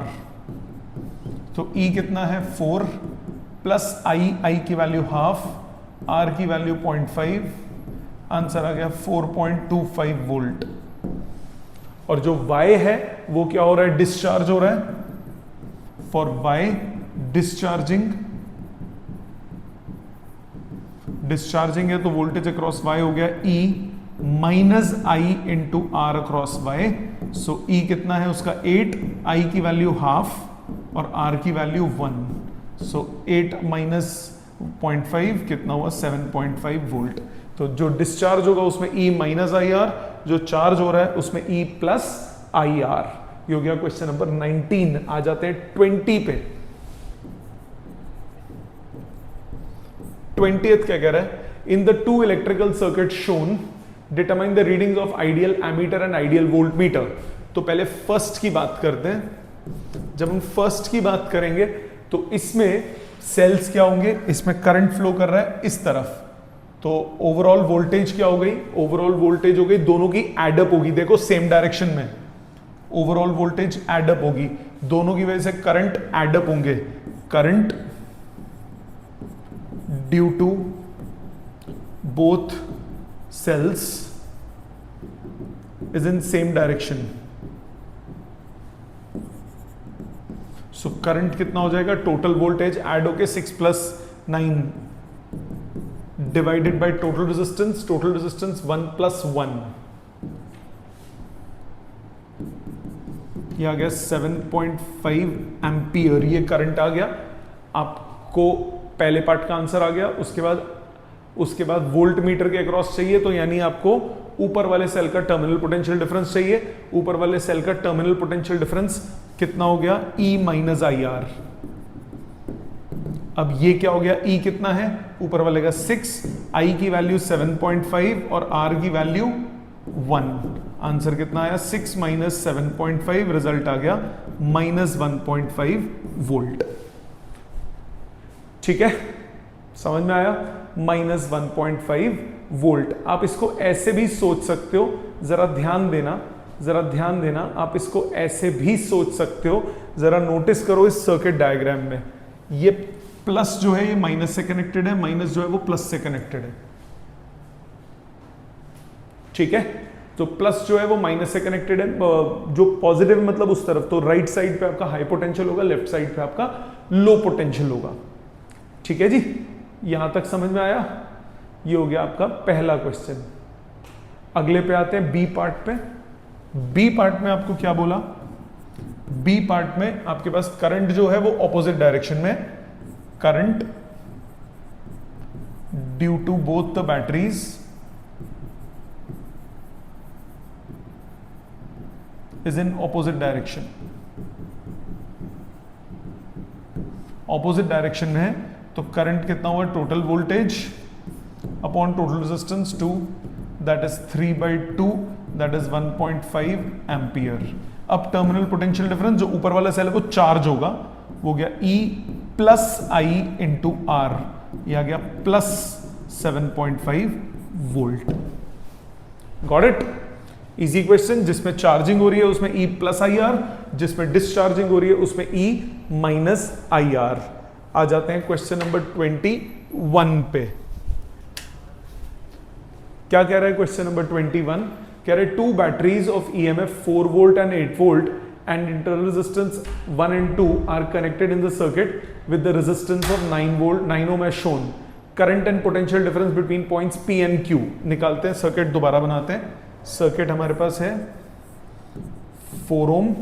तो E कितना है 4 प्लस I की वैल्यू ½ R की वैल्यू 0.5, आंसर आ गया 4.25 वोल्ट। और जो Y है वो क्या हो रहा है, डिस्चार्ज हो रहा है। फॉर Y डिस्चार्जिंग है, तो वोल्टेज अक्रॉस Y हो गया E - I × R across Y, so E कितना है उसका 8, I की वैल्यू ½ और R की वैल्यू 1, सो 8 - 0.5 कितना हुआ, 7.5 वोल्ट। तो जो डिस्चार्ज होगा उसमें E - IR, जो चार्ज हो रहा है उसमें E + IR। ये हो गया क्वेश्चन नंबर 19। आ जाते हैं 20 पे। 20th क्या कह रहा है, in the 2 electrical circuit shown determine the readings of ideal ammeter and ideal voltmeter. तो पहले फर्स्ट की बात करते हैं। जब हम फर्स्ट की बात करेंगे तो इसमें सेल्स क्या होंगे, इसमें करंट फ्लो कर रहा है इस तरफ, तो ओवरऑल वोल्टेज क्या हो गई, ओवरऑल वोल्टेज हो गई, दोनों की एडअप होगी, देखो सेम डायरेक्शन में ओवरऑल वोल्टेज एडअप होगी, दोनों की वजह से करंट एडअप होंगे, current due to both cells is in same direction. So current कितना हो जाएगा, टोटल वोल्टेज ऐड होके 6 + 9 डिवाइडेड बाय टोटल रेजिस्टेंस 1 + 1, ये आ गया 7.5 एम्पियर, ये करंट आ गया। आपको पहले पार्ट का आंसर आ गया। उसके बाद वोल्ट मीटर के अक्रॉस चाहिए, तो यानी आपको ऊपर वाले सेल का टर्मिनल पोटेंशियल डिफरेंस चाहिए। ऊपर वाले सेल का टर्मिनल पोटेंशियल डिफरेंस कितना हो गया, E - IR। अब ये क्या हो गया, E कितना है, ऊपर वाले का 6, I की वैल्यू 7.5 और R की वैल्यू 1। आंसर कितना आया, 6 - 7.5, रिजल्ट आ गया -1.5 वोल्ट। ठीक है, समझ में आया, -1.5 वोल्ट। आप इसको ऐसे भी सोच सकते हो, जरा ध्यान देना, आप इसको ऐसे भी सोच सकते हो। जरा नोटिस करो इस सर्किट डायग्राम में, ये प्लस जो है ये माइनस से कनेक्टेड है, माइनस जो है वो प्लस से कनेक्टेड है। ठीक है, तो प्लस जो है वो माइनस से कनेक्टेड है, जो पॉजिटिव मतलब उस तरफ, तो राइट साइड पे आपका हाई पोटेंशियल होगा, लेफ्ट साइड पे आपका लो पोटेंशियल होगा। ठीक है जी, यहां तक समझ में आया। ये हो गया आपका पहला क्वेश्चन। अगले पे आते हैं बी पार्ट पे। बी पार्ट में आपको क्या बोला, बी पार्ट में आपके पास करंट जो है वो ऑपोजिट डायरेक्शन में, current due to both the batteries is in opposite direction. Opposite direction में है तो करंट कितना हुआ, total voltage upon total resistance 2, that is 3/2, that is 1.5 ampere. अब टर्मिनल पोटेंशियल डिफरेंस, जो ऊपर वाला सेल है वो चार्ज होगा, वो गया E + I × R, ये आ गया +7.5 volt. Got it, easy question. जिसमें चार्जिंग हो रही है उसमें E + IR, जिसमें डिस्चार्जिंग हो रही है उसमें E - IR। आ जाते हैं क्वेश्चन नंबर 21 पे। क्या कह रहा है क्वेश्चन नंबर 21, कह रहे 2 batteries of EMF 4 volt and 8 volt and internal resistance 1 and 2 are connected in the circuit with the resistance of 9 ohm as shown. Current and potential difference between points P and Q निकालते हैं। Circuit दोबारा बनाते हैं। Circuit हमारे पास है 4 ओम,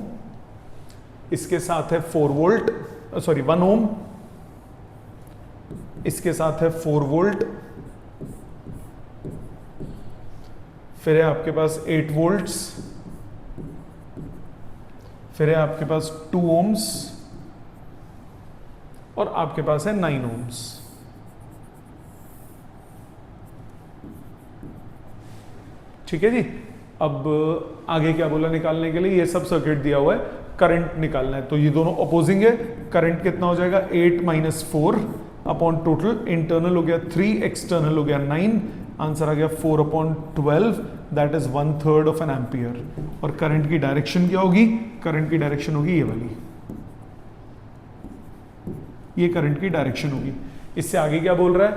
इसके साथ है 4 वोल्ट, सॉरी 1 ओम, इसके साथ है 4 वोल्ट, फिर है आपके पास 8 वोल्ट्स, फिर है आपके पास 2 ओम्स और आपके पास है 9 ओम्स। ठीक है जी। अब आगे क्या बोला निकालने के लिए, ये सब सर्किट दिया हुआ है, करंट निकालना है। तो ये दोनों अपोजिंग है, करंट कितना हो जाएगा 8 - 4 अपॉन टोटल, इंटरनल हो गया 3, एक्सटर्नल हो गया 9, आंसर आ गया 4/12, that is 1/3 of an ampere. और करंट की डायरेक्शन क्या होगी, करंट की डायरेक्शन होगी ये वाली, ये करंट की डायरेक्शन होगी। इससे आगे क्या बोल रहा है,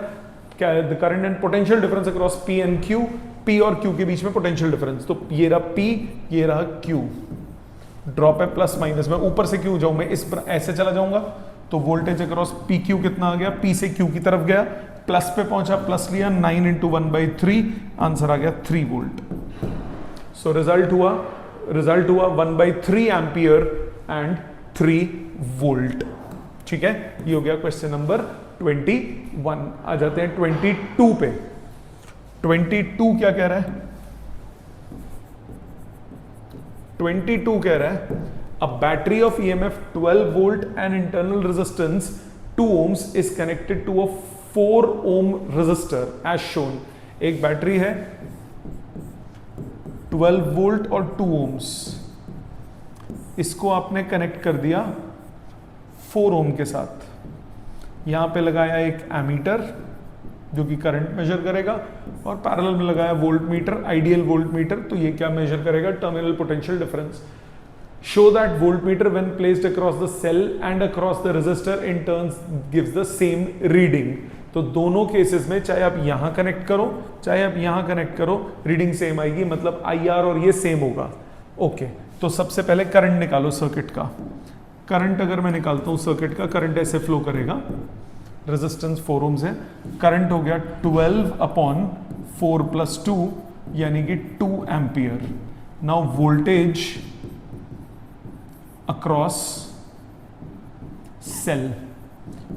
क्या the current and potential difference across P and Q, P और Q के बीच में पोटेंशियल डिफरेंस। तो ये रहा P, ये रहा Q, ड्रॉप है प्लस माइनस में, ऊपर से क्यों जाऊं मैं, इस पर ऐसे चला जाऊंगा तो वोल्टेज अक्रॉस PQ कितना आ गया, P से Q की तरफ गया, प्लस पे पहुंचा, प्लस लिया, 9 × 1/3, आंसर आ गया 3 वोल्ट। सो रिजल्ट हुआ 1/3 एम्पियर एंड 3 वोल्ट। ठीक है, ये हो गया क्वेश्चन नंबर 21। आ जाते हैं 22 पे। 22 क्या कह रहा है, 22 कह रहा है a battery of EMF 12 volt and internal resistance 2 ohms is connected to a 4 ohm resistor as shown। एक बैटरी है 12 वोल्ट और 2 ohms, इसको आपने कनेक्ट कर दिया 4 ओम के साथ। यहां पे लगाया एक एमीटर, जो कि करंट मेजर करेगा, और पैरेलल में लगाया voltmeter, ideal voltmeter, तो ये क्या मेजर करेगा, terminal potential difference. Show that voltmeter when placed across the cell and across the resistor in turns gives the same reading. तो दोनों केसेस में चाहे आप यहां कनेक्ट करो चाहे आप यहां कनेक्ट करो, रीडिंग सेम आएगी, मतलब IR और ये सेम होगा। ओके, तो सबसे पहले करंट निकालो सर्किट का। करंट अगर मैं निकालता हूं सर्किट का, करंट ऐसे फ्लो करेगा, रेजिस्टेंस 4 ओम्स है, करंट हो गया 12/4 + 2 यानी कि 2 ampere. Now voltage across cell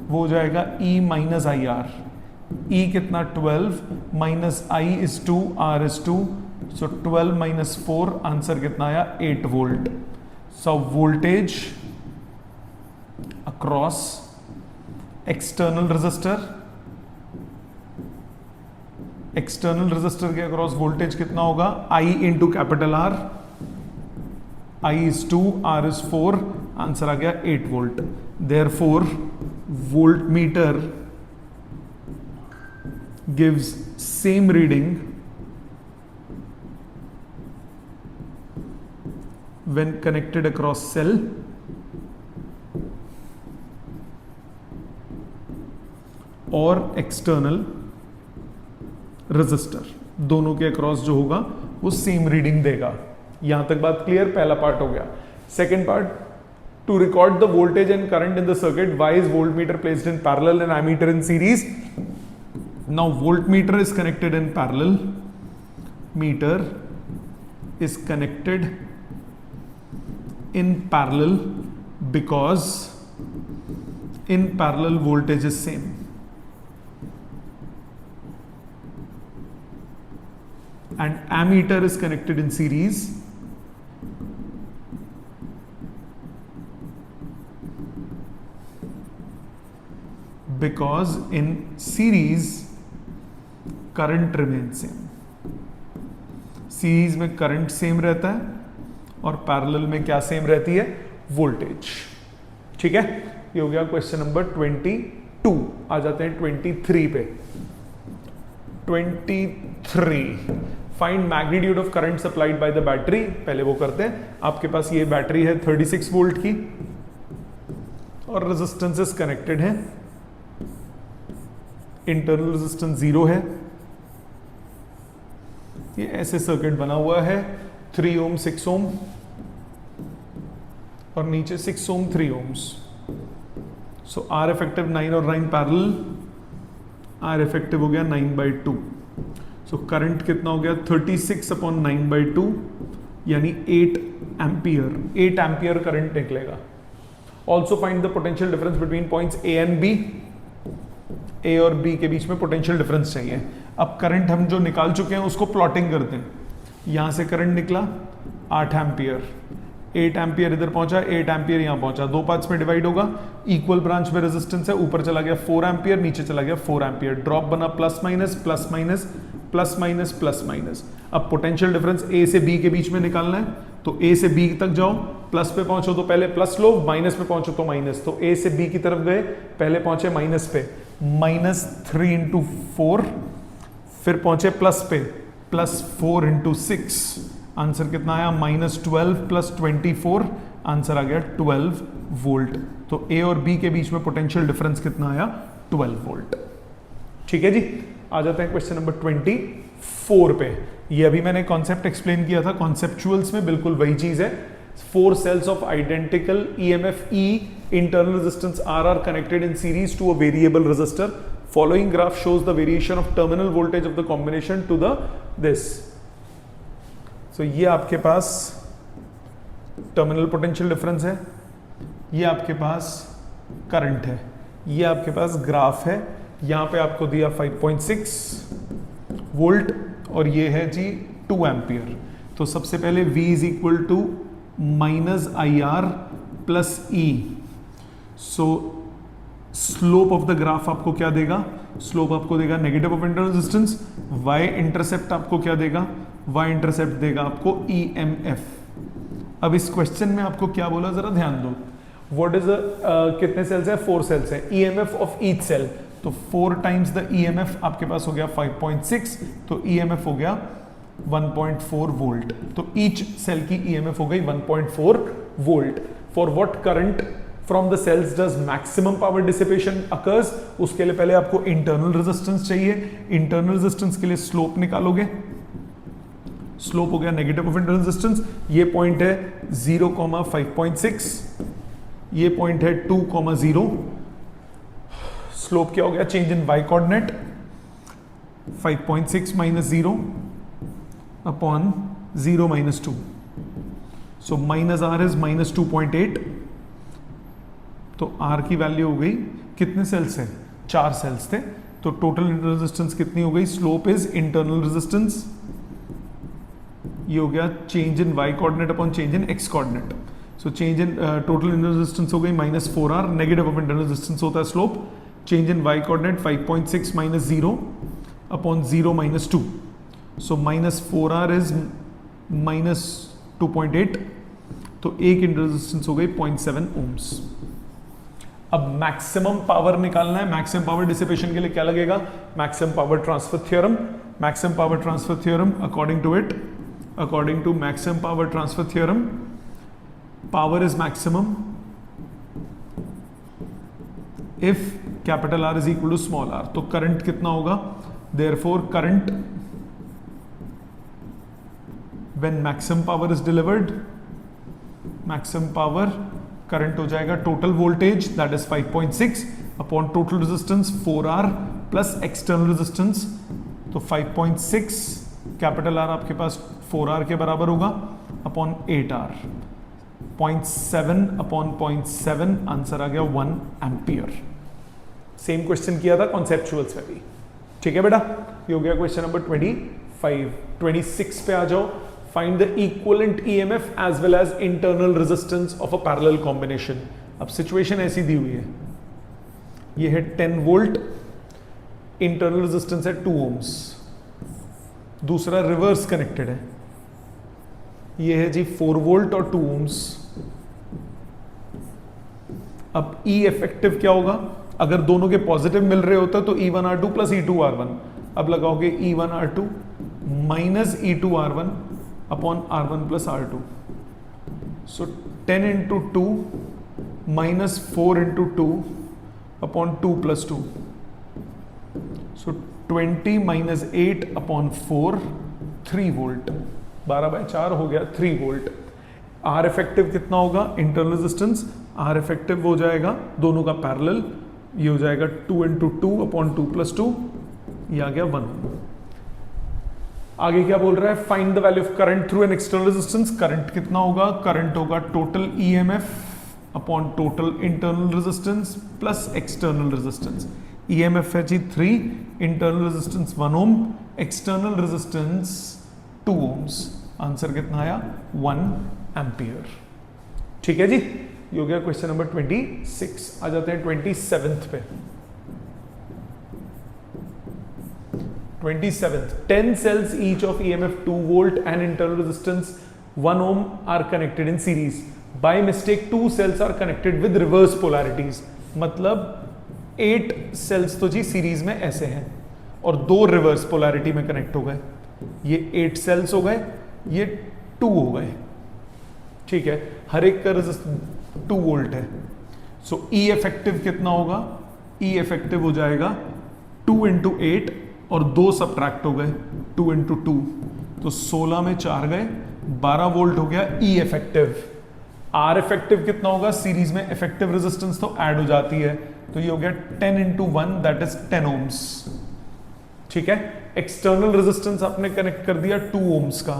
वो हो जाएगा E - IR। E कितना 12 minus I is 2, R is 2, so 12 - 4 answer कितना आया 8 volt. So voltage across external resistor, external resistor के अक्रॉस वोल्टेज कितना होगा I × capital R, I is 2, R is 4, answer आ गया 8 volt. Therefore voltmeter gives same reading when connected across cell और external resistor, दोनों के across जो होगा वो सेम रीडिंग देगा। यहां तक बात क्लियर, पहला पार्ट हो गया। Second part, to record the voltage and current in the circuit, why is voltmeter placed in parallel and ammeter in series? Now voltmeter is connected in parallel, meter is connected in parallel because in parallel voltage is same, and ammeter is connected in series because in series current remains same। Series में current same रहता है और parallel में क्या same रहती है, voltage. ठीक है, ये हो गया क्वेश्चन नंबर 22। आ जाते हैं 23 पे। 23, find magnitude of current supplied by the battery. पहले वो करते हैं। आपके पास ये बैटरी है 36 वोल्ट की और रेजिस्टेंसेस कनेक्टेड है, इंटरनल रेजिस्टेंस 0 है, ये ऐसे सर्किट बना हुआ है, 3 ओम 6 ओम और नीचे 6 ओम 3 ओम्स। सो आर इफेक्टिव 9 और 9 पैरेलल, आर इफेक्टिव हो गया 9/2। सो करंट कितना हो गया 36/9/2 यानी 8 एम्पियर। 8 एम्पियर करंट निकलेगा। Also find the potential difference between points A and B. A और बी के बीच में पोटेंशियल डिफरेंस चाहिए। अब करंट हम जो निकाल चुके हैं उसको प्लॉटिंग करते हैं। यहां से करंट निकला 8 एम्पियर, 8 एम्पियर इधर पहुंचा, 8 एम्पियर यहां पहुंचा, 2 पार्ट्स में डिवाइड होगा। इक्वल ब्रांच में रेजिस्टेंस है, ऊपर चला गया 4 एम्पियर, नीचे चला गया 4 एम्पियर। ड्रॉप बना plus minus plus minus plus minus plus minus. अब पोटेंशियल डिफरेंस ए से बी के बीच में निकालना है, तो ए से बी तक जाओ, प्लस पे पहुंचो तो पहले प्लस लो, माइनस पे पहुंचो तो माइनस। तो ए से बी की तरफ गए, पहले पहुंचे माइनस पे, -3 × 4, फिर पहुंचे प्लस पे, +4 × 6, आंसर कितना आया -12 + 24, आंसर आ गया 12 वोल्ट। तो ए और बी के बीच में पोटेंशियल डिफरेंस कितना आया 12 वोल्ट। ठीक है जी, आ जाते हैं क्वेश्चन नंबर 24 पे। ये अभी मैंने कॉन्सेप्ट एक्सप्लेन किया था, कॉन्सेप्चुअल्स में बिल्कुल वही चीज है। 4 cells of identical EMF E, internal resistance R are connected in series to a variable resistor. Following graph shows the variation of terminal voltage of the combination to the this. So ये आपके पास terminal potential difference है, ये आपके पास current है, ये आपके पास graph है। यहां पे आपको दिया 5.6 वोल्ट और ये है जी 2 एम्पियर। तो सबसे पहले V = -IR + E। So slope of the graph आपको क्या देगा, स्लोप आपको देगा negative of internal resistance. Y intercept आपको क्या देगा, Y इंटरसेप्ट देगा आपको EMF। अब इस क्वेश्चन में आपको क्या बोला, जरा ध्यान दो। व्हाट इज कितने सेल्स है, 4 सेल्स है, EMF ऑफ ईच सेल। तो 4 टाइम्स द ईएमएफ आपके पास हो गया 5.6, तो ईएमएफ हो गया 1.4 वोल्ट। तो ईच सेल की ईएमएफ हो गई 1.4 volt. For what current from the cells does maximum power dissipation occurs, उसके लिए पहले आपको इंटरनल रेजिस्टेंस चाहिए। इंटरनल रेजिस्टेंस के लिए स्लोप निकालोगे, स्लोप हो गया नेगेटिव ऑफ इंटरनल रेजिस्टेंस। ये पॉइंट है 0,5.6, ये पॉइंट है 2,0। स्लोप क्या हो गया, change in Y coordinate 5.6 minus 0 upon 0 minus 2, so minus r is minus 2.8। तो आर की वैल्यू हो गई, कितने सेल्स है, 4 सेल्स थे, तो टोटल इंटरनल रेजिस्टेंस कितनी हो गई, स्लोप इज इंटरनल रेजिस्टेंस, ये हो गया change in Y coordinate upon change in X coordinate. So change in total internal resistance हो गई -4R, negative of internal resistance होता है slope, change in Y coordinate 5.6 minus 0 upon 0 minus 2, so -4R is minus 2.8, तो एक internal resistance हो गई 0.7 ohms. अब maximum power निकालना है, मैक्सिमम पावर डिसिपेशन के लिए क्या लगेगा, maximum power transfer theorem. Maximum power transfer theorem according to maximum power transfer theorem, power is maximum if capital R is equal to small r। तो current कितना होगा, therefore current when maximum power is delivered, maximum power current हो जाएगा total voltage that is 5.6 upon total resistance 4R plus external resistance, तो 5.6 capital R आपके पास 4R के बराबर होगा अपॉन 8R, 0.7 अपॉन 0.7, आंसर आ गया 1 एम्पियर। सेम क्वेश्चन किया था कॉन्सेप्चुअल्स में भी, ठीक है बेटा। ये हो गया क्वेश्चन नंबर 25। 26 पे आ जाओ, find the equivalent EMF as well as internal resistance of a parallel combination. अब सिचुएशन ऐसी दी हुई है, ये है 10 वोल्ट, इंटरनल रेजिस्टेंस है 2 ओम्स, दूसरा रिवर्स कनेक्टेड है, ये है जी 4 वोल्ट और 2 ओम्स। अब ई इफेक्टिव क्या होगा, अगर दोनों के पॉजिटिव मिल रहे होता तो E1R2 प्लस E2R1, अब लगाओगे E1R2 minus E2R1 upon R1 plus R2, सो 10 into 2 minus 4 into 2 upon 2 plus 2, सो 20 माइनस 8 अपॉन 4, 3 वोल्ट, 12/4 हो गया 3 वोल्ट। आर इफेक्टिव कितना होगा, इंटरनल रेजिस्टेंस आर इफेक्टिव हो जाएगा दोनों का पैरेलल, ये हो जाएगा 2 इंटू 2 अपॉन 2 प्लस 2, ये आ गया 1। आगे क्या बोल रहा है, find the value of current through an external resistance. Current कितना होगा, करंट होगा total EMF upon total internal resistance plus external resistance. EMF है जी 3, इंटरनल रेजिस्टेंस 1 ओम, एक्सटर्नल रेजिस्टेंस 2 ओम्स, आंसर कितना आया 1 एम्पियर। ठीक है जी, ये हो गया क्वेश्चन नंबर 26। आ जाते हैं 27th पे। 27th, 10 cells each of EMF 2 volt and internal resistance 1 ohm are connected in series. By mistake 2 cells are connected with reverse polarities. मतलब 8 cells तो जी सीरीज में ऐसे हैं और 2 रिवर्स पोलैरिटी में कनेक्ट हो गए, ये 8 सेल्स हो गए, ये 2 हो गए, ठीक है, हर एक का रेजिस्टेंस 2 वोल्ट है। सो ई इफेक्टिव कितना होगा, ई इफेक्टिव हो जाएगा 2 इंटू 8 और 2 सब्ट्रैक्ट हो गए, 2 इंटू 2, तो 16 में 4 गए, 12 वोल्ट हो गया ई इफेक्टिव। आर इफेक्टिव कितना होगा, सीरीज में इफेक्टिव रेजिस्टेंस तो ऐड हो जाती है, तो ये हो गया 10 इंटू 1 दैट इज 10 ओम्स, ठीक है। एक्सटर्नल रेजिस्टेंस आपने कनेक्ट कर दिया 2 ओम्स का,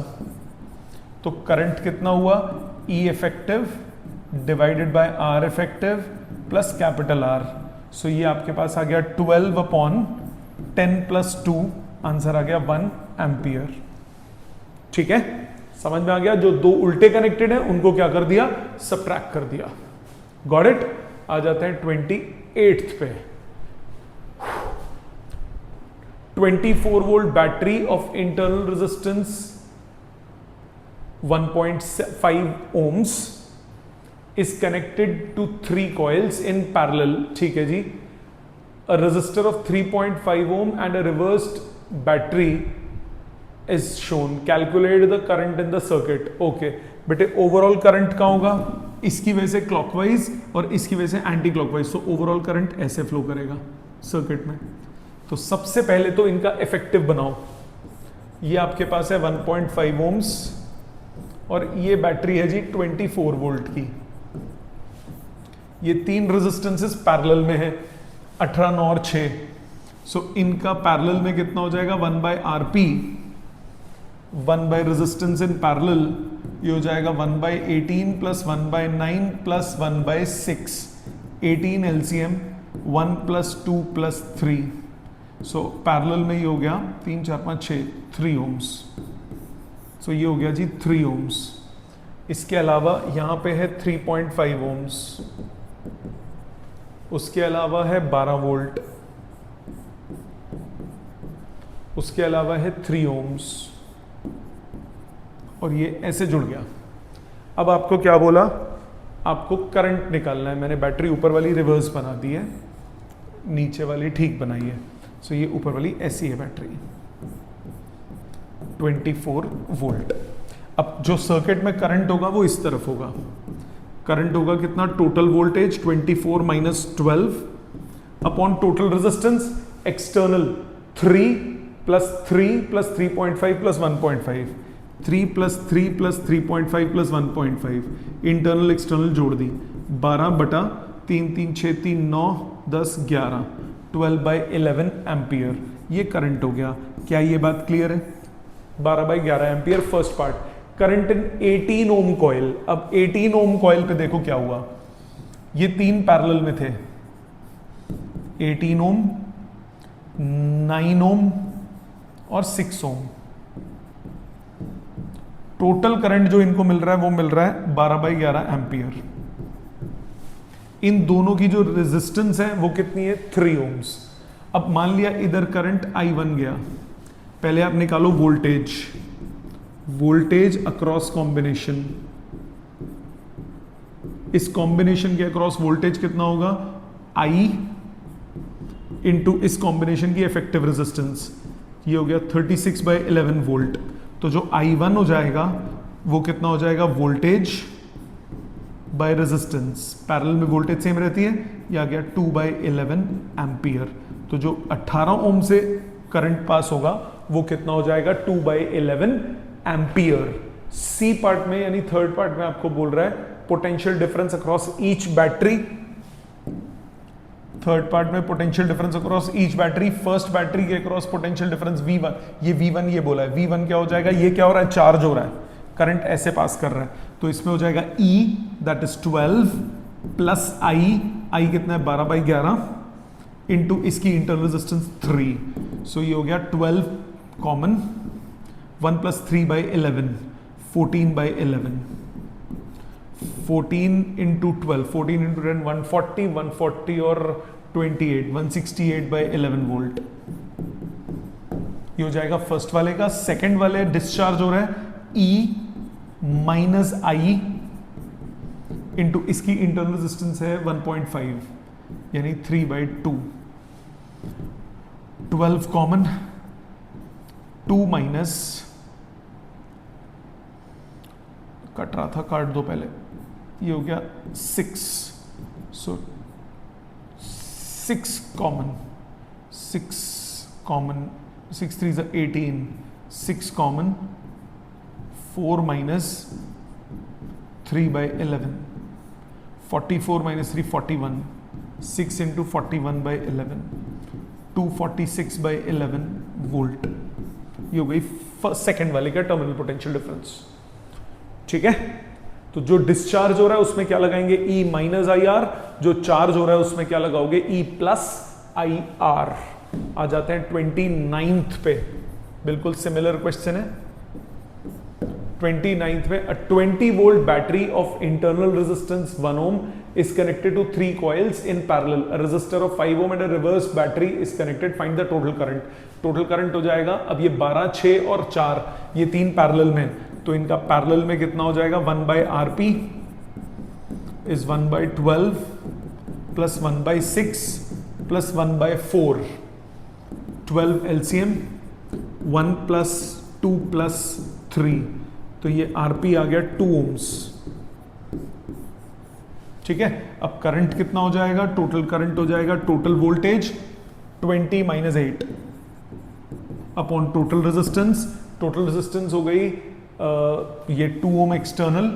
तो करंट कितना हुआ, E effective divided by R effective plus capital R, so ये आपके पास आ गया 12 अपॉन 10 प्लस 2, आंसर आ गया 1 एम्पियर। ठीक है, समझ में आ गया। जो 2 उल्टे कनेक्टेड हैं उनको क्या कर दिया, सबट्रैक्ट कर दिया। Got it. आ जाते हैं 28th पे। 24 volt battery of internal resistance 1.5 ohms is connected to 3 coils in parallel, ठीक है जी। a resistor of 3.5 ohm and a reversed battery is shown, calculate the current in the circuit. okay, बेटे overall current कहाँ होगा, इसकी वजह से clockwise और इसकी वजह से anti clockwise, so overall current ऐसे फ्लो करेगा सर्किट में। तो सबसे पहले तो इनका इफेक्टिव बनाओ। ये आपके पास है 1.5 ओम्स और ये बैटरी है जी 24 वोल्ट की। ये तीन रेजिस्टेंसेस पैरेलल में है, 18, 9 और 6। सो इनका पैरेलल में कितना हो जाएगा, 1/RP, 1 रेजिस्टेंस इन पैरेलल, ये हो जाएगा 1/18 plus 1/9 plus 1/6, 18 LCM, 1 plus 2 plus 3। So parallel में ये हो गया 3, 4, 5, 6, 3 ओम्स। सो ये हो गया जी 3 ओम्स। इसके अलावा यहां पे है 3.5 ओम्स, उसके अलावा है 12 वोल्ट, उसके अलावा है 3 ओम्स, और ये ऐसे जुड़ गया। अब आपको क्या बोला, आपको करंट निकालना है। मैंने बैटरी ऊपर वाली रिवर्स बना दी है, नीचे वाली ठीक बनाई है। सो ये ऊपर वाली ऐसी है बैटरी, 24 वोल्ट। अब जो सर्किट में करंट होगा वो इस तरफ होगा। करंट होगा कितना, total voltage 24 minus 12 upon total resistance external 3 plus 3 plus 3.5 plus 1.5, 3 plus 3 plus 3.5 plus 1.5, internal external जोड़ दी, 12/3, 3, 6, 3, 9, 10, 11, 12/11 एम्पियर। ये करंट हो गया। क्या ये बात क्लियर है? 12/11 ampere first part. Current in 18 ohm coil. अब 18 ओम कॉइल पे देखो क्या हुआ, ये तीन पैरेलल में थे, 18 ओम, 9 ओम और 6 ओम। टोटल करंट जो इनको मिल रहा है वो मिल रहा है 12/11 एम्पियर। इन दोनों की जो रेजिस्टेंस है वो कितनी है, 3 ओम्स। अब मान लिया इधर करंट I1 गया, पहले आप निकालो वोल्टेज, वोल्टेज अक्रॉस कॉम्बिनेशन। इस कॉम्बिनेशन के अक्रॉस वोल्टेज कितना होगा, I इंटू इस कॉम्बिनेशन की इफेक्टिव रेजिस्टेंस, ये हो गया 36/11 वोल्ट। तो जो I1 हो जाएगा वो कितना हो जाएगा, वोल्टेज बाय रेजिस्टेंस, पैरेलल में वोल्टेज सेम रहती है, ये आ गया 2/11 एम्पियर। तो जो 18 ओम से करंट पास होगा वो कितना हो जाएगा, 2/11 एम्पियर। सी पार्ट में यानी थर्ड पार्ट में आपको बोल रहा है potential difference across each battery. Third part में potential difference across each battery, first battery के अक्रॉस पोटेंशियल डिफरेंस V1, ये V1 ये बोला है, V1 क्या हो जाएगा, ये क्या हो रहा है, चार्ज हो रहा है, करंट ऐसे पास कर रहा है, तो इसमें हो जाएगा E that is 12 plus I कितना है 12/11 इंटू इसकी इंटरनल रेजिस्टेंस 3। सो ये हो गया 12 कॉमन, 1 प्लस 3/11, 14/11, 14 इंटू 12, 14 इंटू 10, 140, 140 और 28, 168/11 वोल्ट। ये हो जाएगा फर्स्ट वाले का। सेकंड वाले डिस्चार्ज हो रहा है E माइनस I इंटू इसकी इंटरनल रेजिस्टेंस है 1.5 यानी 3/2, 12 कॉमन, 2 माइनस, कट रहा था काट दो पहले, ये हो गया 6, सो 6 common, 6 common, 6 3 is 18, 6 common, 4 minus 3/11, 44 minus 3 41, 6 into 41/11, 246/11 volt. ये हो गई सेकेंड वाले का टर्मिनल पोटेंशियल डिफरेंस। ठीक है, तो जो डिस्चार्ज हो रहा है उसमें क्या लगाएंगे, E माइनस IR, जो चार्ज हो रहा है उसमें क्या लगाओगे, E प्लस IR। आ जाते हैं 29th पे, बिल्कुल सिमिलर क्वेश्चन है। 29th में a 20 volt battery of internal resistance 1 ohm is connected to 3 coils in parallel. A resistor of 5 ohm and a reverse battery is connected. Find the total current. Total current हो जाएगा, अब ये 12, 6 और 4 ये तीन parallel में, तो इनका पैरेलल में कितना हो जाएगा, 1/RP is 1/12 plus 1/6 plus 1/4, 12 LCM, 1 plus 2 plus 3, तो ये RP आ गया 2 ohms। ठीक है, अब करंट कितना हो जाएगा, टोटल करंट हो जाएगा, total voltage 20 - 8 upon total resistance. Total resistance हो गई ये 2 ohm एक्सटर्नल,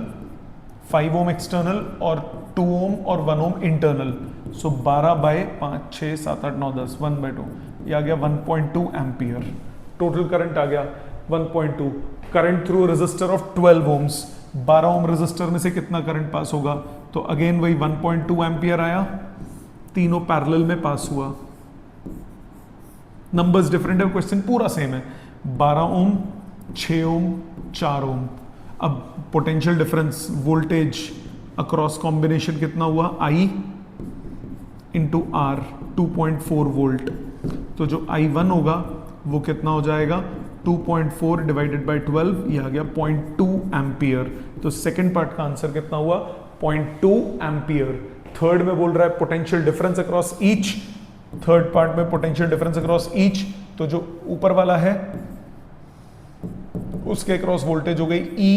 5 ohm एक्सटर्नल और 2 ohm और 1 ohm इंटरनल। सो 12/5, 6, 7, 8, 9, 10, 1/2, ये आ गया 1.2 एम्पियर। टोटल करंट आ गया 1.2। Current through resistor of 12 ohms, 12 ohm resistor में से कितना करंट पास होगा, तो अगेन वही 1.2 एम्पियर आया, तीनों पैरेलल में पास हुआ। नंबर्स डिफरेंट है, क्वेश्चन पूरा सेम है। 12 ohm, 6 ohm, 4 ohm। अब potential difference voltage across combination कितना हुआ, I इंटू R, 2.4 वोल्ट। तो जो I1 होगा वो कितना हो जाएगा, 2.4 डिवाइडेड बाई 12, ये आ गया 0.2 एम्पियर। तो सेकंड पार्ट का आंसर कितना हुआ, 0.2 एम्पियर। थर्ड में बोल रहा है potential difference across each, third part में पोटेंशियल डिफरेंस अक्रॉस ईच, तो जो ऊपर वाला है उसके अक्रॉस वोल्टेज हो गई E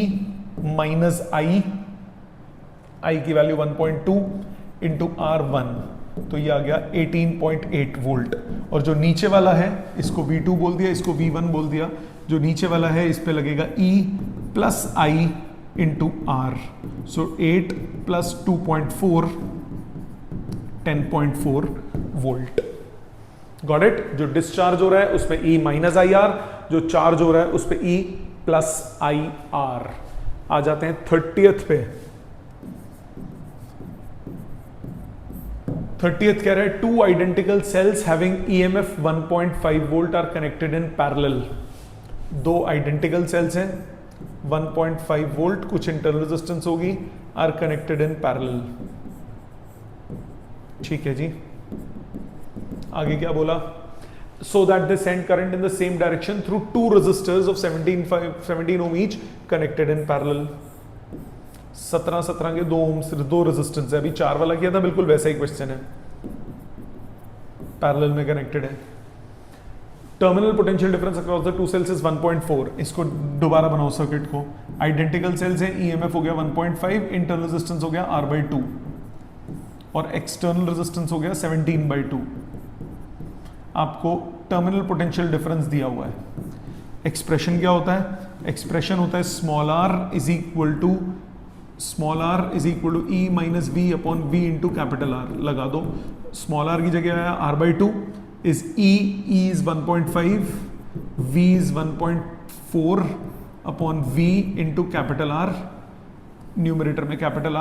माइनस I की वैल्यू 1.2 इंटू R1, तो ये आ गया 18.8 वोल्ट। और जो नीचे वाला है इसको V2 बोल दिया, इसको V1 बोल दिया। जो नीचे वाला है इस पे लगेगा E plus I into R। So 8 plus 2.4, 10.4 volt. Got it. जो डिस्चार्ज हो रहा है उस पे E माइनस IR, जो चार्ज हो रहा है उस पे E प्लस IR। आ जाते हैं 30th पे। 30th कह रहा है two identical sales having EMF 1.5 volt are connected in parallel. दो आइडेंटिकल सेल्स हैं, 1.5 वोल्ट, कुछ इंटरनल रेजिस्टेंस होगी, आर कनेक्टेड इन पैरेलल। ठीक है जी, आगे क्या बोला, so that they send current in the same direction through two resistors of 17 ohm each connected in parallel। 17 के 2 ohms, 2 रेजिस्टेंस है। अभी 4 वाला किया था, बिल्कुल वैसा ही क्वेश्चन है, पैरेलल में कनेक्टेड है। Terminal potential difference across the two cells is 1.4। इसको दोबारा बनाओ सर्किट को। आइडेंटिकल सेल्स है, EMF हो गया 1.5, इंटरनल रेजिस्टेंस हो गया R/2 और एक्सटर्नल रेजिस्टेंस हो गया 17/2। आपको टर्मिनल पोटेंशियल डिफरेंस दिया हुआ है। एक्सप्रेशन क्या होता है, एक्सप्रेशन होता है small r is equal to E minus V upon V into capital R। लगा दो, स्मॉल r की जगह आया R/2 is E is 1.5, V is 1.4 upon V into capital R। Numerator में कैपिटल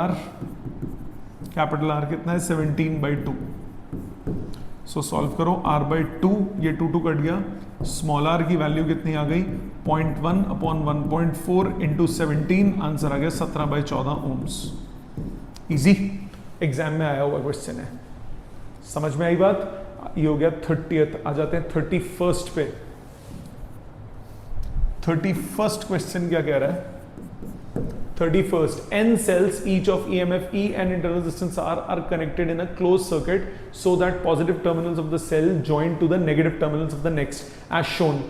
R कितना है, 17/2। सो सॉल्व करो, R/2, ये 2 कट गया, स्मॉल r की वैल्यू कितनी आ गई, 0.1 अपॉन 1.4 इंटू 17, आंसर आ गया 17/14 ohms। इजी, एग्जाम में आया हुआ क्वेश्चन है। समझ में आई बात। ये हो गया 30th। आ जाते हैं 31st पे। 31st क्वेश्चन क्या कह रहा है, 31st, n cells each of EMF E and internal resistance R are connected in a closed circuit so that positive terminals of the cell join to the negative terminals of the next, as shown.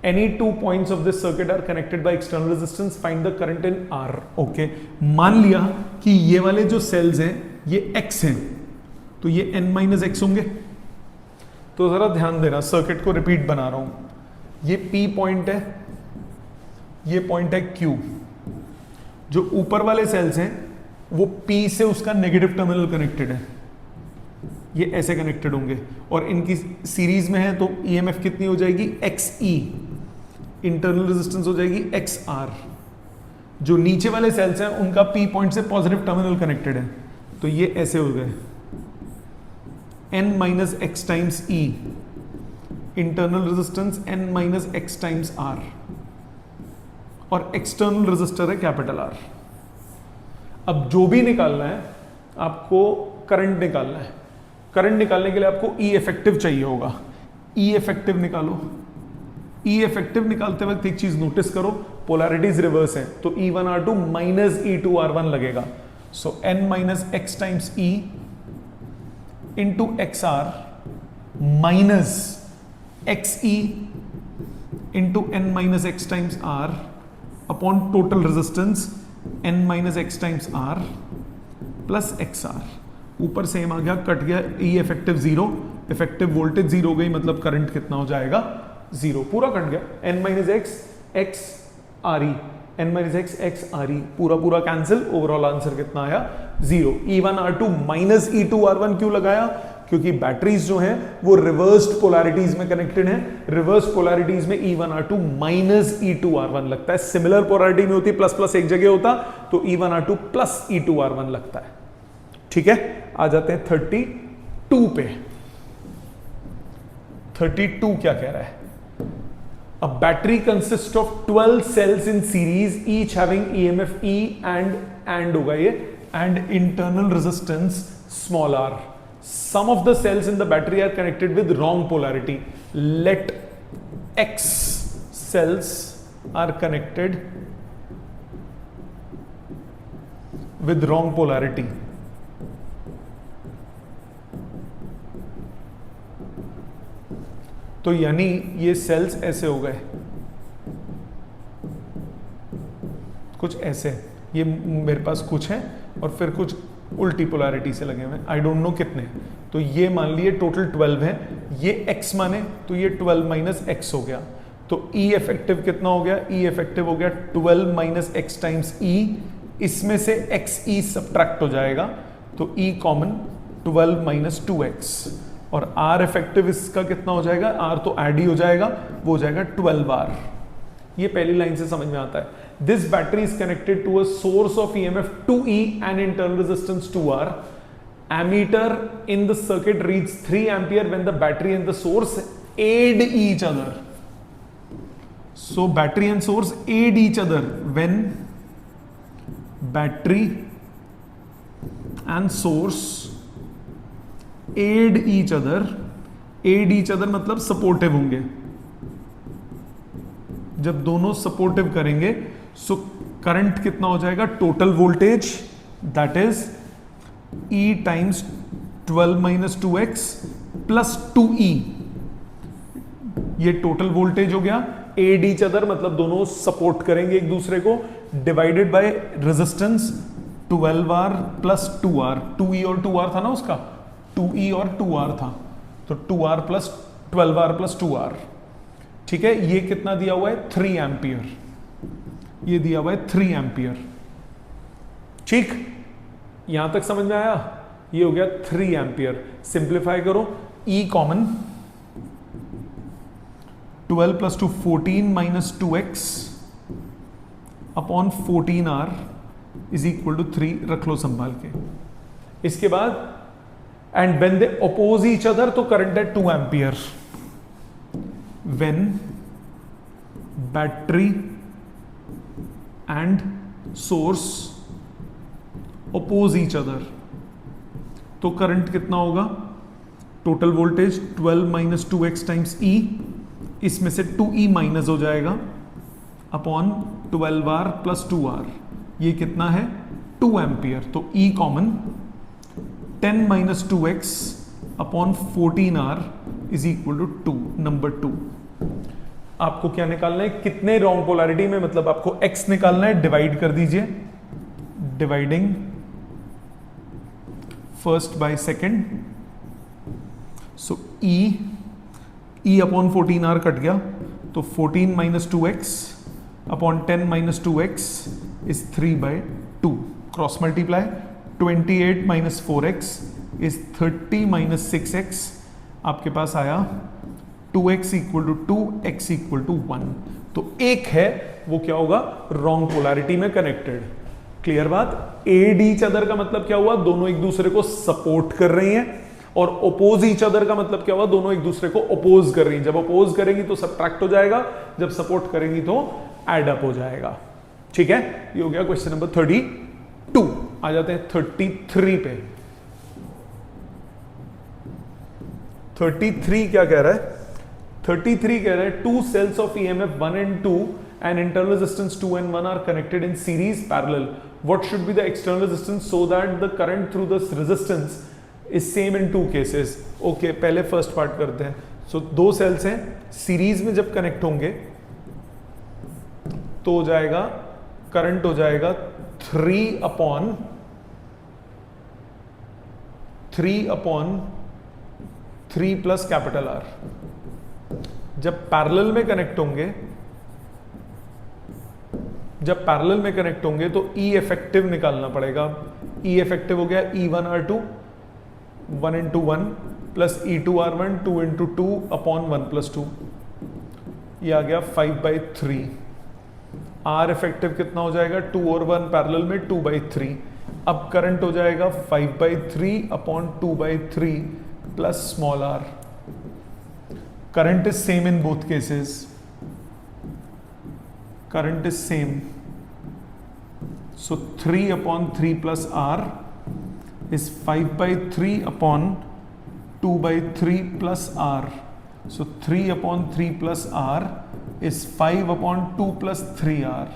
Any 2 points of this circuit are connected by external resistance. Find the current in R. Okay, मान लिया कि ये वाले जो cells हैं ये X हैं, तो ये n-x होंगे। तो जरा ध्यान देना, सर्किट को रिपीट बना रहा हूं। ये P पॉइंट है, ये पॉइंट है Q। जो ऊपर वाले सेल्स हैं वो P से उसका नेगेटिव टर्मिनल कनेक्टेड है, ये ऐसे कनेक्टेड होंगे और इनकी सीरीज में है, तो EMF कितनी हो जाएगी, XE, इंटरनल रेजिस्टेंस हो जाएगी XR। जो नीचे वाले सेल्स हैं उनका P पॉइंट से पॉजिटिव टर्मिनल कनेक्टेड है, तो ये ऐसे हो गए, n-x times E, internal resistance n-x times R, और एक्सटर्नल रेजिस्टर है कैपिटल R। अब जो भी निकालना है आपको, करंट निकालना है। करंट निकालने के लिए आपको E इफेक्टिव चाहिए होगा। E इफेक्टिव निकालो। E इफेक्टिव निकालते वक्त एक चीज नोटिस करो, पोलैरिटीज रिवर्स है, तो E1R2 माइनस E2R1 लगेगा। So n-x times E into XR minus X E into N minus X times R upon total resistance N minus X times R plus X R. ऊपर same आ गया, cut गया, E effective zero, effective voltage zero गई, मतलब current कितना हो जाएगा zero, पूरा कट गया। N minus X X R E, N minus X X R E, पूरा पूरा कैंसिल, ओवरऑल आंसर कितना आया जीरो। E1R2 माइनस E2R1 क्यों लगाया? क्योंकि बैटरीज जो हैं वो रिवर्स्ड पोलैरिटीज में कनेक्टेड हैं। रिवर्स पोलैरिटीज में E1R2 माइनस E2R1 लगता है। सिमिलर पोलैरिटी में होती प्लस प्लस एक जगह होता तो E1R2 प्लस E2R1 लगता है। ठीक है, आ जाते हैं 32 पे। 32 क्या कह रहा है? A battery consists of 12 cells in series, each having EMF E and होगा ये, and internal resistance small r. Some of the cells in the battery are connected with wrong polarity. Let X cells are connected with wrong polarity. तो यानी ये sales ऐसे हो गए, कुछ ऐसे, ये मेरे पास कुछ है और फिर कुछ उल्टी पोलैरिटी से लगे हुए हैं, आई डोंट नो कितने। तो ये मान लिए टोटल 12 है, ये x माने तो ये 12 माइनस एक्स हो गया। तो E इफेक्टिव कितना हो गया? E इफेक्टिव हो गया 12 माइनस एक्स टाइम्स E, इसमें से XE सब्ट्रैक्ट हो जाएगा तो E कॉमन 12 माइनस 2x, और R इफेक्टिव इसका कितना हो जाएगा? R तो ऐड ही हो जाएगा, वो हो जाएगा 12R। ये पहली लाइन से समझ में आता है। This battery is connected to a source of EMF 2E and internal resistance 2R. Ammeter in the circuit reads 3 ampere when the battery and the source aid each other. So battery and source aid each other when battery and source aid each other. aid each other मतलब supportive होंगे। जब दोनों supportive करेंगे सो current कितना हो जाएगा? Total voltage that is E times 12 minus 2x plus 2E, ये total voltage हो गया। एड ईच अदर मतलब दोनों सपोर्ट करेंगे एक दूसरे को, divided by resistance 12R plus 2R, 2E और 2R था ना उसका, 2E और 2R था, तो 2R plus 12R plus 2R। ठीक है, ये कितना दिया हुआ है? 3 एम्पियर, ये दिया हुआ है 3 एम्पियर। ठीक, यहां तक समझ में आया? ये हो गया 3 एम्पियर। सिंप्लीफाई करो, E common 12 plus 2 14 minus 2x upon 14R is equal to 3, रख लो संभाल के। इसके बाद and when they oppose each other तो करंट है 2 ampere. When battery and source oppose each other तो करंट कितना होगा? Total voltage 12 minus 2x times E, इसमें से 2E माइनस हो जाएगा अपॉन 12R प्लस 2R, ये कितना है? 2 एम्पियर। तो E common 10 minus 2x upon 14R is equal to 2, number 2। आपको क्या निकालना है? कितने रॉन्ग पोलैरिटी में, मतलब आपको x निकालना है, डिवाइड कर दीजिए, dividing first by second. So E upon 14R cut गया तो 14 minus 2x upon 10 minus 2x is 3/2, cross multiply 28 minus 4x is 30 minus 6x, आपके पास आया 2x equal to 2, x equal to 1। तो एक है वो क्या होगा? रॉन्ग पोलैरिटी में कनेक्टेड। क्लियर बात? एड ईच अदर का मतलब क्या हुआ? दोनों एक दूसरे को सपोर्ट कर रही हैं, और ओपोज ईच अदर का मतलब क्या हुआ? दोनों एक दूसरे को ओपोज कर रही हैं। जब ओपोज करेंगी तो सब्ट्रैक्ट हो जाएगा, जब सपोर्ट करेंगी तो एड अप हो जाएगा। ठीक है, ये हो गया क्वेश्चन नंबर 32। आ जाते हैं 33 पे। 33 क्या कह रहा है? 33 कह रहा है two cells of EMF 1 and 2 and internal resistance 2 and 1 are connected in series parallel. What should be the external resistance so that the current through this resistance is same in two cases. Okay, पहले first part करते हैं। सो दो sales हैं, series में जब connect होंगे तो हो जाएगा, करंट हो जाएगा 3/3 प्लस कैपिटल आर। जब पैरेलल में कनेक्ट होंगे तो ई इफेक्टिव निकालना पड़ेगा। ई इफेक्टिव हो गया E1R2 1 into 1 plus E2R1 2 into 2 upon 1 plus 2, ये आ गया 5/3। आर इफेक्टिव कितना हो जाएगा, 2 और 1 पैरेलल में 2/3। अब करंट हो जाएगा 5/3 upon 2/3 plus small r. Current is same in both cases, current is same, so 3/3 plus r is 5/3 upon 2/3 plus r, so 3/3 plus r is 5/2 plus 3r,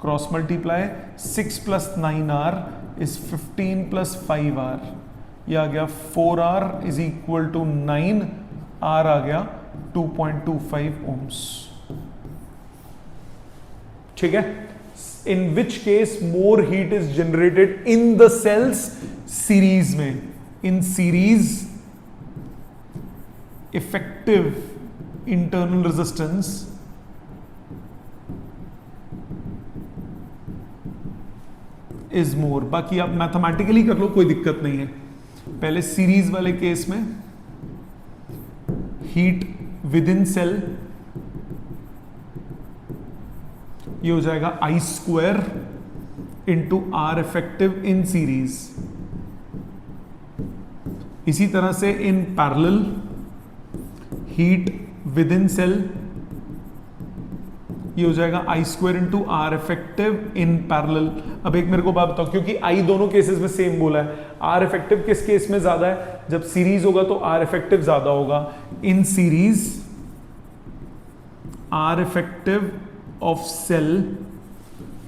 cross multiply 6 plus 9r is 15 plus 5r, ये आ गया 4r is equal to 9, r आ गया 2.25 ohms। ठीक है, in which case more heat is generated in the cells, series में। In series effective internal resistance is more. बाकी आप मैथमेटिकली कर लो, कोई दिक्कत नहीं है। पहले सीरीज वाले केस में हीट विद इन सेल, ये हो जाएगा I² into R effective in series. इसी तरह से in parallel heat with in cell, ये हो जाएगा I² into R effective in parallel. अब एक मेरे को बात बताओ, क्योंकि I दोनों केसेस में सेम बोला है, आर इफेक्टिव किस केस में ज्यादा है, जब सीरीज होगा तो आर इफेक्टिव ज्यादा होगा। In series R effective of cell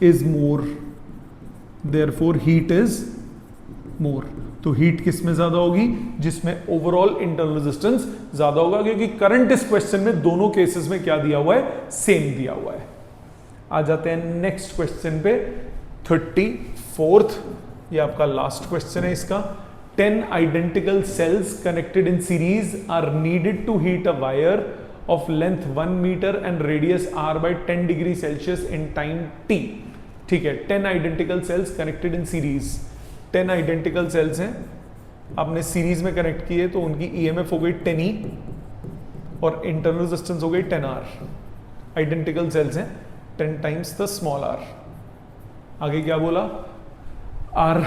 is more, therefore heat is more। तो हीट किस में ज्यादा होगी, जिसमें ओवरऑल इंटरनल रेजिस्टेंस ज्यादा होगा, क्योंकि करंट इस क्वेश्चन में दोनों केसेस में क्या दिया हुआ है, सेम दिया हुआ है। आ जाते हैं नेक्स्ट क्वेश्चन पे, 34th, ये आपका लास्ट क्वेश्चन है इसका। 10 identical cells connected in series are needed to heat a wire of length 1 meter and radius r by 10 degree Celsius in time t। ठीक है, 10 identical cells connected in series, 10 identical cells हैं, आपने series में connect किए तो उनकी EMF हो गई 10E और इंटरनल रेजिस्टेंस हो गई 10R। आइडेंटिकल सेल्स हैं, 10 times द स्मॉल r। आगे क्या बोला, R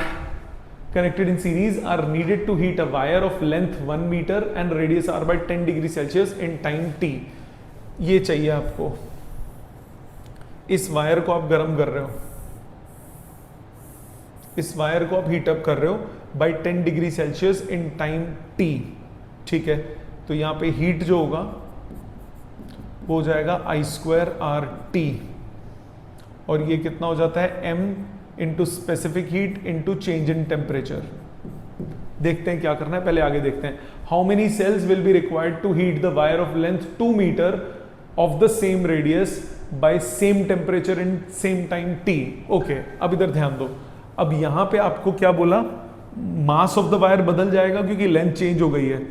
connected in series are needed to heat a wire of length 1 meter and radius r by 10 degree Celsius in time t। ये चाहिए आपको, इस वायर को आप गर्म कर रहे हो, इस वायर को आप हीट अप कर रहे हो by 10 degree Celsius in time t। ठीक है, तो यहां पे हीट जो होगा वो हो जाएगा I² RT, और ये कितना हो जाता है, m into specific heat into change in temperature. देखते हैं क्या करना है, पहले आगे देखते हैं। How many cells will be required to heat the wire of length 2 metre of the same radius by same temperature in same time t। Okay, अब इधर ध्यान दो, अब यहां पे आपको क्या बोला, मास ऑफ द वायर बदल जाएगा क्योंकि लेंथ चेंज हो गई है।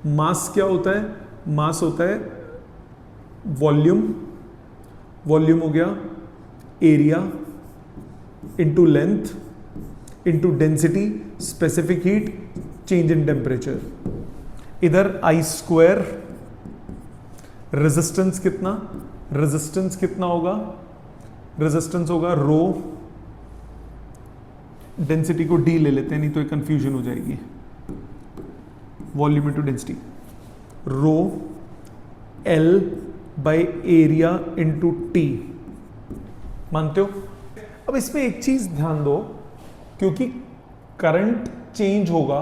मास क्या होता है, मास होता है वॉल्यूम, वॉल्यूम हो गया area into length into density specific heat change in temperature. इधर I², रेजिस्टेंस कितना, रेजिस्टेंस कितना होगा, रेजिस्टेंस होगा रो, डेंसिटी को D ले लेते हैं नहीं तो एक कंफ्यूजन हो जाएगी, volume into density, rho L by area into T। मानते हो? अब इसमें एक चीज ध्यान दो, क्योंकि करंट चेंज होगा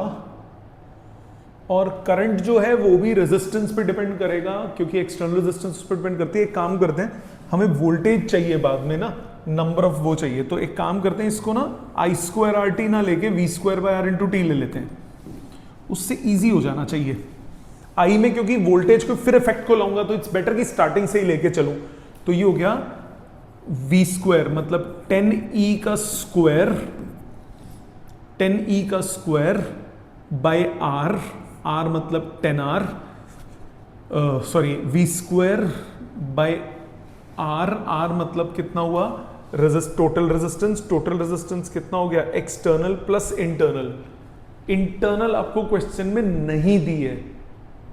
और करंट जो है वो भी रेजिस्टेंस पे डिपेंड करेगा, क्योंकि एक्सटर्नल रेजिस्टेंस उस पर डिपेंड करती है। एक काम करते हैं, हमें वोल्टेज चाहिए बाद में ना, नंबर ऑफ वो चाहिए, तो एक काम करते हैं, इसको ना I² RT ना लेके V² R इंटू T ले लेते हैं। उससे इजी हो जाना चाहिए। आई में क्योंकि वोल्टेज को फिर इफेक्ट को लाऊंगा तो इट्स बेटर कि स्टार्टिंग से ही लेके चलूं। तो ये हो गया v स्क्वायर मतलब 10e का स्क्वायर, 10e का स्क्वायर बाय r, r मतलब 10r, sorry v square by r, r मतलब कितना हुआ टोटल रेजिस्टेंस कितना हो गया एक्सटर्नल प्लस इंटरनल। इंटरनल आपको क्वेश्चन में नहीं दी है,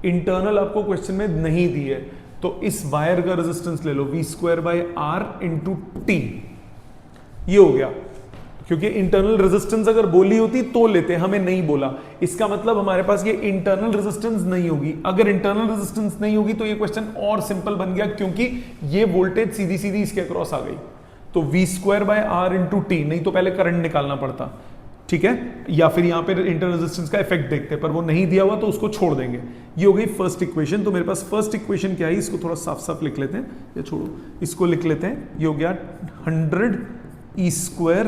इंटरनल आपको क्वेश्चन में नहीं दी है, तो इस वायर का रेजिस्टेंस ले लो v square by r into T, ये हो गया। क्योंकि इंटरनल रेजिस्टेंस अगर बोली होती तो लेते, हमें नहीं बोला, इसका मतलब हमारे पास ये इंटरनल रेजिस्टेंस नहीं होगी। अगर इंटरनल रेजिस्टेंस नहीं होगी तो ये क्वेश्चन और सिंपल बन गया, क्योंकि ये वोल्टेज सीधी सीधी इसके अक्रॉस आ गई। तो v square by r into T, नहीं तो पहले करंट निकालना पड़ता, ठीक है, या फिर यहां पे इंटरनल रेजिस्टेंस का इफेक्ट देखते हैं, पर वो नहीं दिया हुआ तो उसको छोड़ देंगे। ये हो गई फर्स्ट इक्वेशन। तो मेरे पास फर्स्ट इक्वेशन क्या है, इसको थोड़ा साफ साफ लिख लेते हैं, या छोड़ो इसको लिख लेते हैं। ये हो गया 100 e square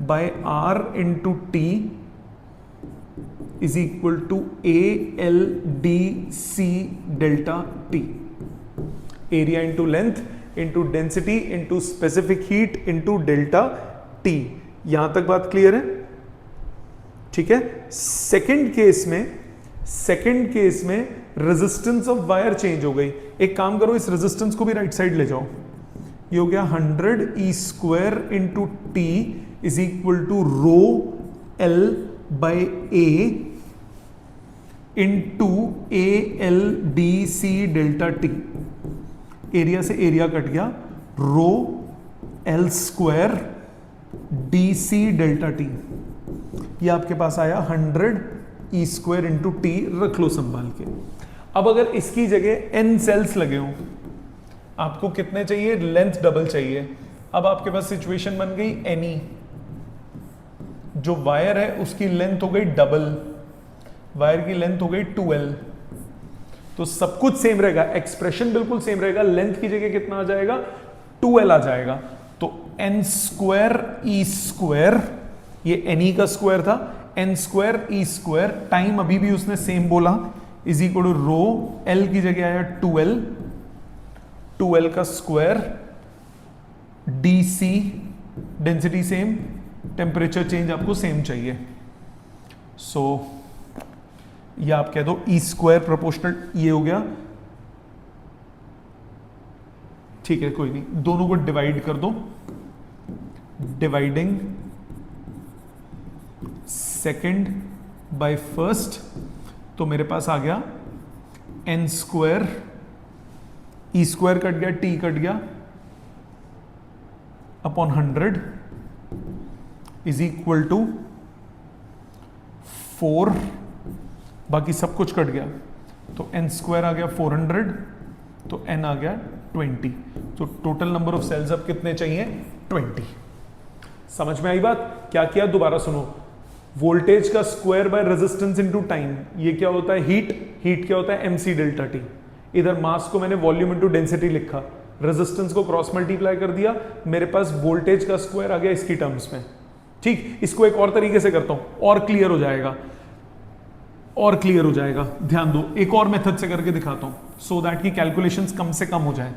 by r into T is equal to ALDC delta T, area into length into density into specific heat into delta T. यहां तक बात क्लियर है, ठीक है। सेकंड केस में रेजिस्टेंस ऑफ वायर चेंज हो गई। एक काम करो, इस रेजिस्टेंस को भी राइट साइड ले जाओ। ये हो गया 100 e square into T is equal to rho L by A into ALDC delta T. Area से एरिया कट गया, rho L square DC delta T. ये आपके पास आया 100 e स्क्वायर इंटू टी, रख लो संभाल के। अब अगर इसकी जगह n सेल्स लगे हों, आपको कितने चाहिए, लेंथ डबल चाहिए। अब आपके पास सिचुएशन बन गई NE, जो वायर है उसकी लेंथ हो गई डबल, वायर की लेंथ हो गई 2L। तो सब कुछ सेम रहेगा, एक्सप्रेशन बिल्कुल सेम रहेगा, लेंथ की जगह कितना आ जाएगा 2L आ जाएगा। तो n स्क्वायर e स्क्वायर, ये NE का स्क्वायर था, n स्क्वायर e स्क्वायर, टाइम अभी भी उसने सेम बोला, is equal to rho L की जगह आया 2L, 2L का square DC, density same, temperature change आपको सेम चाहिए। सो ये आप कह दो ई स्क्वायर प्रोपोर्शनल, ये हो गया, ठीक है, कोई नहीं, दोनों को डिवाइड कर दो, डिवाइडिंग सेकेंड बाय फर्स्ट, तो मेरे पास आ गया n square, E square cut गया, टी कट गया, अपॉन 100 इज इक्वल टू 4, बाकी सब कुछ कट गया, तो n स्क्वायर आ गया 400, तो n आ गया 20। तो टोटल नंबर ऑफ सेल्स अब कितने चाहिए, 20। समझ में आई बात? क्या किया, दोबारा सुनो। वोल्टेज का square by resistance into time, ये क्या होता है, हीट क्या होता है, mc डेल्टा टी। इधर मास को मैंने वॉल्यूम इनटू डेंसिटी लिखा, रेजिस्टेंस को क्रॉस मल्टीप्लाई कर दिया, मेरे पास वोल्टेज का स्क्वायर आ गया इसकी टर्म्स में। ठीक, इसको एक और तरीके से करता हूं, और क्लियर हो जाएगा, और क्लियर हो जाएगा। ध्यान दो, एक और मेथड से करके दिखाता हूं, सो दैट की कैलकुलेशंस कम से कम हो जाए,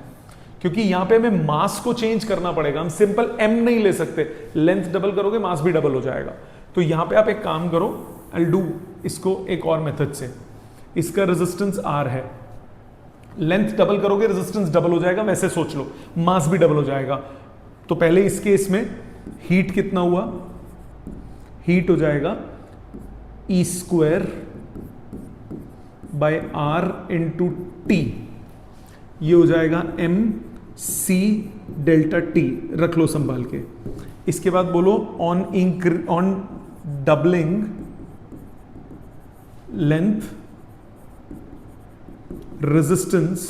क्योंकि यहां पे हमें मास को चेंज करना पड़ेगा, हम सिंपल m नहीं ले सकते, लेंथ डबल करोगे मास भी डबल हो जाएगा। तो यहां पे आप एक काम करो, आई डू इसको एक और मेथड से, इसका रेजिस्टेंस R है, लेंथ डबल करोगे रेजिस्टेंस डबल हो जाएगा, वैसे सोच लो मास भी डबल हो जाएगा। तो पहले इस केस में हीट कितना हुआ, हीट हो जाएगा E square by R into T, ये हो जाएगा mc डेल्टा टी, रख लो संभाल के। इसके बाद बोलो on doubling length resistance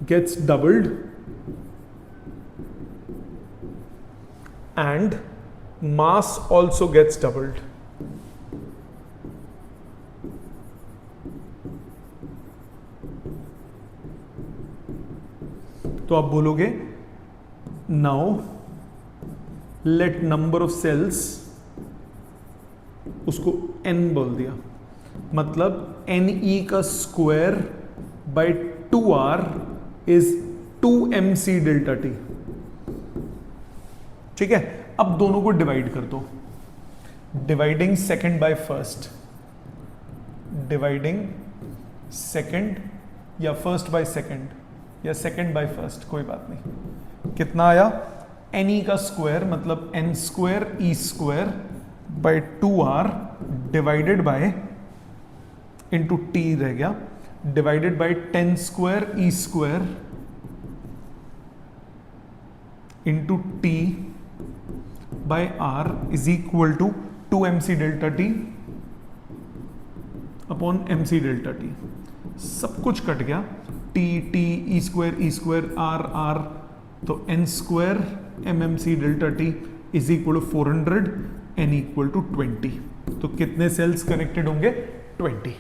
gets doubled and mass also gets doubled. तो आप बोलोगे now let number of cells, उसको n बोल दिया, मतलब NE का square by 2R is 2MC delta T. ठीक है, अब दोनों को डिवाइड कर दो, dividing second by first, dividing second या फर्स्ट बाय सेकंड या सेकंड बाय फर्स्ट, कोई बात नहीं। कितना आया? NE का स्क्वायर मतलब n square E square by 2R divided by into T रह गया, divided by 10 square E square into T by R is equal to 2MC delta T upon MC delta T। सब कुछ cut गया, T T E square R R, तो n square MMC delta T is equal to 400, n equal to 20। तो कितने sales connected होंगे? 20।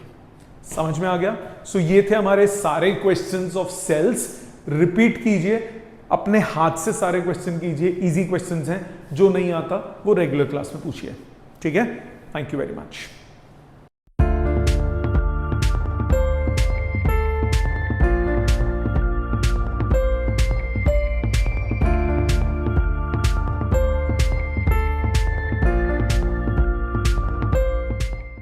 समझ में आ गया? सो ये थे हमारे सारे क्वेश्चंस ऑफ सेल्स। रिपीट कीजिए, अपने हाथ से सारे क्वेश्चन कीजिए, इजी क्वेश्चंस हैं, जो नहीं आता वो रेगुलर क्लास में पूछिए। ठीक है, थैंक यू वेरी मच।